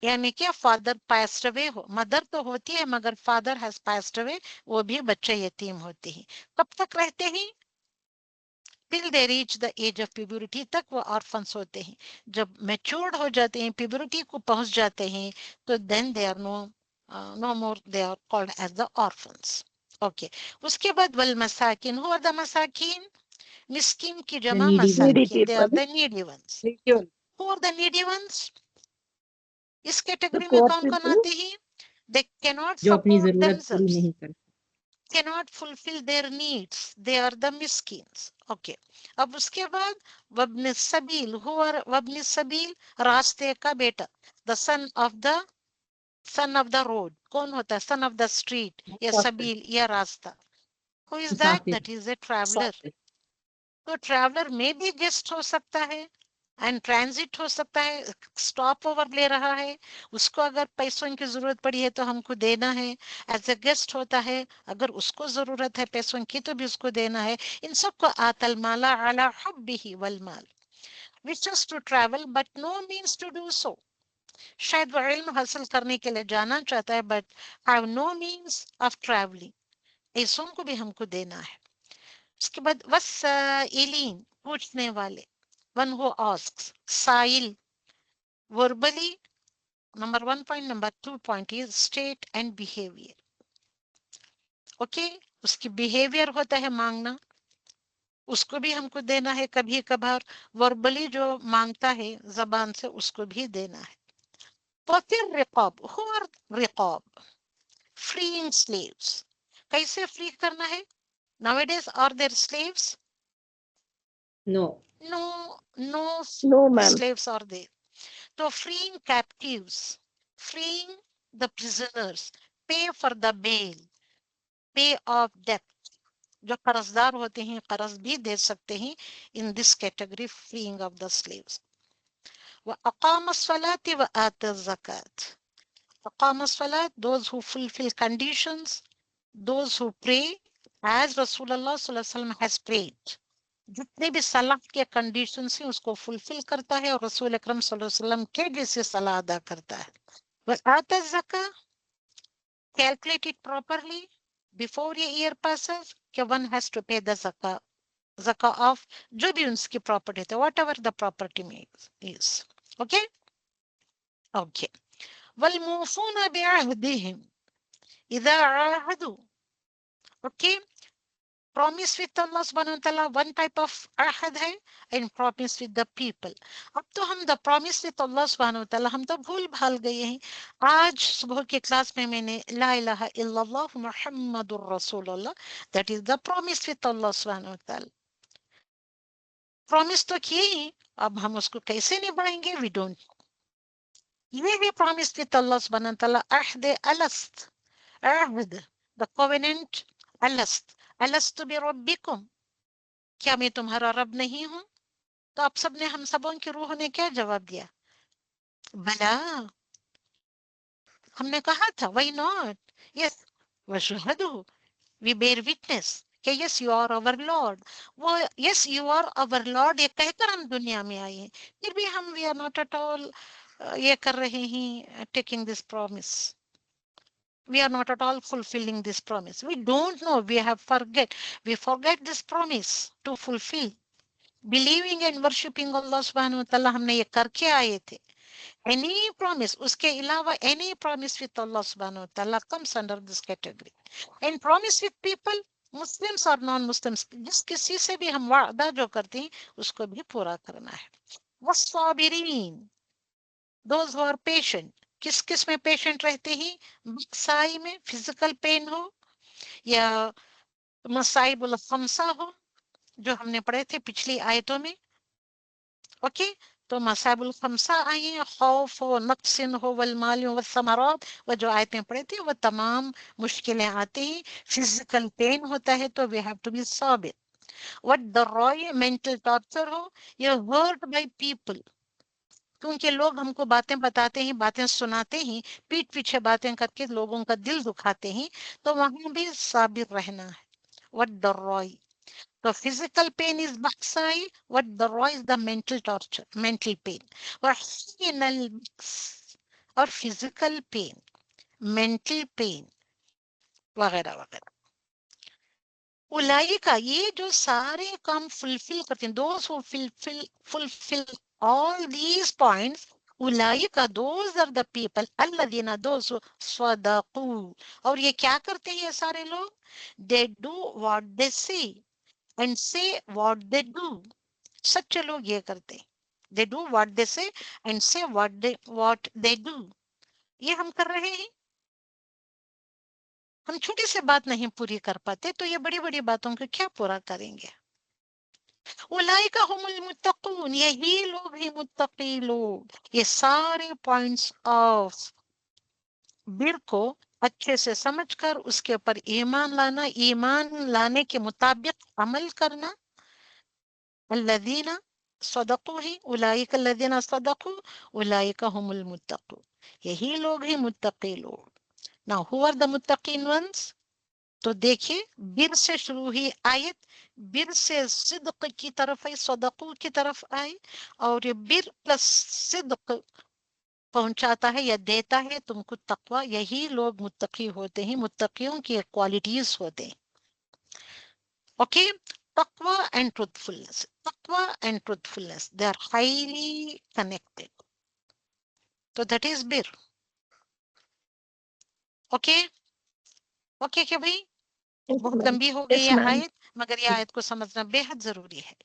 यानी क्या father passed away हो, mother तो होती है मगर father has passed away, वो भी बच्चे यतीम होते हैं. कब तक रहते हैं? Till they reach the age of puberty, तक वो ऑर्फन्स होते हैं. जब मैच्योर्ड हो जाते हैं, प्यूबरिटी को पहुंच जाते हैं, तो then they are no more, they are called as the orphans. Okay. उसके बाद वल मसाकिन. हु आर द मसाकिन? मिस्किन की The जमा needy ones. Needy मसाकिन. दे आर people. The needy ones. Who are the needy ones? इस The कैटेगरी में poor कौन कौन people. आते हैं? They cannot जो अपनी support जरूरत पूरी themselves, नहीं कर cannot fulfill their needs. They are the miskins. Okay. अब उसके बाद वब्न सबील. Who are वब्न सबील? रास्ते का बेटा. The son of the road. कौन होता है? Son of the street. या सबील या रास्ता. Who is that? Musafir. That is a traveler. तो ट्रैवलर में भी गेस्ट हो सकता है एंड ट्रांजिट हो सकता है, स्टॉप ओवर ले रहा है, उसको अगर पैसों की जरूरत पड़ी है तो हमको देना है. एज ए गेस्ट होता है, अगर उसको जरूरत है पैसों की तो भी उसको देना है. इन सबको आतल माला अला हुब्बिही वल माल. Wishes to travel but no means to do so. शायद वो इल्म हासिल करने के लिए जाना चाहता है but have no means of travelling. पैसों को भी हमको देना है. उसके बाद वसाइलीन, पूछने वाले. One who asks. Sail, verbally. Number 1 point. Number 2 point is state and behavior. Okay. उसकी behavior होता है मांगना, उसको भी हमको देना है. कभी कभार verbally जो मांगता है जबान से, उसको भी देना है. तो फिर रिकाब. Who are रिकाब? Freeing slaves. कैसे फ्री करना है? Nowadays are there slaves? No. No No, ma'am. slaves are there. So freeing captives, freeing the prisoners, pay for the bail, pay off debt. जो कर्जदार होते हैं कर्ज भी दे सकते हैं. In this category, freeing of the slaves. وأقام الصلاة وآتى الزكاة. أقام الصلاة, those who fulfill conditions, those who pray as Rasulullah sallallahu alaihi wasallam has prayed. जितने भी सलाह के कंडीशन हैं उसको फुलफिल करता है और रसूल अकरम सल्लल्लाहु अलैहि वसल्लम के जैसे सलाह अदा करता है. وآتى الزكاة, calculate it properly before a year passes, कि one has to pay the zakah of जो भी उनकी property थे, whatever the property is. Okay? Okay. والموفون بعهدهم إذا عاهدوا. Okay? Promise with Allah subhanahu wa ta'ala, one type of ahad hai, and promise with the people. अब तो हम the promise with Allah subhanahu wa ta'ala हम तो भूल भाल गए हैं. आज सुबह के क्लास में मैंने ला इलाहा इल्लल्लाह मुहम्मदुर रसूलुल्लाह, that is the promise with Allah subhanahu wa ta'ala. Promise तो किए ही, अब हम उसको कैसे निभाएंगे, we don't. ये भी promise with Allah subhanahu wa ta'ala, ahd alast, ahd, the covenant, alast, alastu bi rabbikum, क्या मैं तुम्हारा रब नहीं हूं? तो आप सबने, हम सबों की रूह ने क्या जवाब दिया? बला. हमने कहा था, why not? Yes. वशहदु, we bear witness कि yes you are our Lord. वो yes you are our Lord ये कहकर हम दुनिया में आए हैं, फिर भी हम we are not at all ये कर रहे हैं, taking this promise. We are not at all fulfilling this promise. We don't know. We forget this promise to fulfill. Believing and worshipping Allah subhanahu wa ta'ala हमने ये करके आए थे. Any promise, उसके अलावा any promise with Allah subhanahu wa ta'ala comes under this category. And promise with people, Muslims or non-Muslims, जिस किसी से भी हम वादा जो करते हैं उसको भी पूरा करना है. वस्साबिरीन, those who are patient. किस किस में पेशेंट रहते हैं? मसाई में, फिजिकल पेन हो या मसाइबुल खमसा हो, जो हमने पढ़े थे पिछली आयतों में. ओके, तो मसाइबुल खमसा आई हैं, खौफ हो, नक्सिन हो, वल माल व समरात, वो जो आयतें पढ़े थे वो तमाम मुश्किलें आती हैं. फिजिकल पेन होता है तो वी हैव टू बी साबिर. व्हाट द रॉय, मेंटल टॉर्चर हो, यू हर्ट बाय पीपल, क्योंकि लोग हमको बातें बताते हैं, बातें सुनाते हैं, पीठ पीछे बातें करके लोगों का दिल दुखाते हैं, तो वहां भी साबिर रहना है. What the Roy, the physical pain is baksai, what the raw is the mental torture, mental pain. और physical pain, mental pain, वगैरह वगैरह. उलाइका, ये जो सारे काम फुलफिल करते हैं, those who fulfill all these points, उलाइका, those are the people, अल्लज़ीना, those who सदक़ू. और ये क्या करते हैं ये सारे लोग? They do what they say and say what they do. सच्चे लोग ये करते हैं. They do what they say and say what they do. ये हम कर रहे हैं. हम छोटी सी बात नहीं पूरी कर पाते तो ये बड़ी बड़ी बातों को क्या पूरा करेंगे? उलाइका हुमुल मुत्तक़ून, यही लोग ही मुत्तकी लोग. ये सारे पॉइंट्स ऑफ बिर को अच्छे से समझकर उसके ऊपर ईमान लाना, ईमान लाने के मुताबिक अमल करना. अल्लज़ीना सदक़ू ही, उलाइका अल्लज़ीना सदक़ू, उलाइका हुमुल मुत्तक़ून, यही लोग ही मुत्तकी लोग. नाउ हु आर द मुत्तकीन वंस? तो देखिए, बिर से शुरू हुई आयत, बिर से सिद्क की तरफ आई, सदक़ू की तरफ आई, और ये बिर प्लस सिद्क पहुंचाता है या देता है तुमको तकवा. यही लोग मुत्तकी होते हैं, मुत्तकियों की क्वालिटीज होते हैं. Okay, taqwa and truthfulness. Taqwa and truthfulness, they are highly connected. So that is bir. Okay, okay क्या भाई? Yes, बहुत ma'am. लंबी हो गई Yes, है ma'am. आयत, मगर ये आयत को समझना बेहद जरूरी है.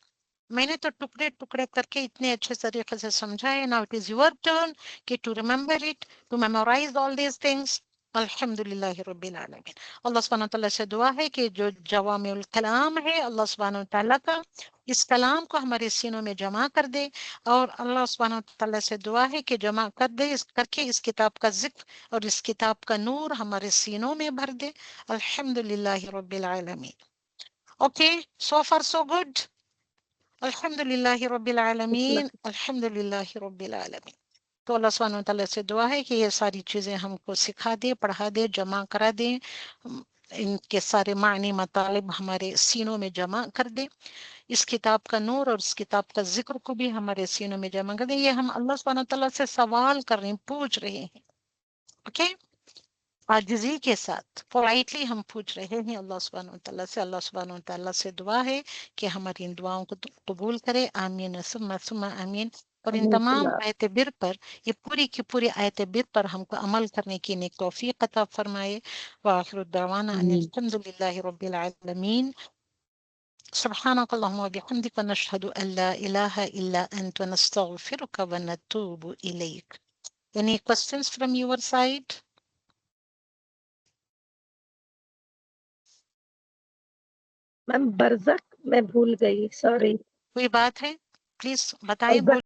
मैंने तो टुकड़े टुकड़े करके इतने अच्छे तरीके से समझाए. Now it is your turn to remember it, to memorize all these things. अल्हम्दुलिल्लाह रब्बिल आलमीन. अल्लाह सुब्हानहू व तआला से दुआ है कि जो जवामिउल कलाम है अल्लाह सुब्हानहू व तआला का, इस कलाम को हमारे सीनों में जमा कर दे. और अल्लाह सुब्हानहू व तआला से दुआ है कि जमा कर दे, इस करके इस किताब का जिक्र और इस किताब का नूर हमारे सीनों में भर दे. अल्हम्दुलिल्लाह रब्बिल आलमीन. ओके, सो फार सो गुड. अल्हम्दुलिल्लाह रब्बिल आलमीन, अल्हम्दुलिल्लाह रब्बिल आलमीन. तो अल्लाह सुब्हानहू व तआला से दुआ है कि ये सारी चीज़ें हमको सिखा दे, पढ़ा दे, जमा करा दे, इनके सारे मानी मतलब हमारे सीनों में जमा कर दे. इस किताब का नूर और इस किताब का जिक्र को भी हमारे सीनों में जमा कर दे. ये हम अल्लाह सुब्हानहू व तआला से सवाल कर रहे हैं, पूछ रहे हैं. ओके, आजिज़ी के साथ पोलाइटली हम पूछ रहे हैं अल्लाह सुब्हानहू व तआला से। अल्लाह सुब्हानहू व तआला से दुआ है कि हमारी इन दुआओं को कबूल करे। आमीन सुम्मा सुम्मा आमीन। और इन Ameen, तमाम Summa. आयत बिर पर, ये पूरी की पूरी आयत बिर पर हमको अमल करने की नेक तौफीक अता फरमाए। व आखिरु दअवाना अनिल Ameen. हम्दुलिल्लाहि रब्बिल आलमीन। सुब्हानक अल्लाहुम्मा व बिहम्दिक व नशहदु अन ला इलाहा इल्ला अंत व नस्तगफिरुक व नतूबु इलैक। Any questions from your side? Ma'am बरज़क मैं भूल गई, सॉरी। कोई बात है? प्लीज बताएं।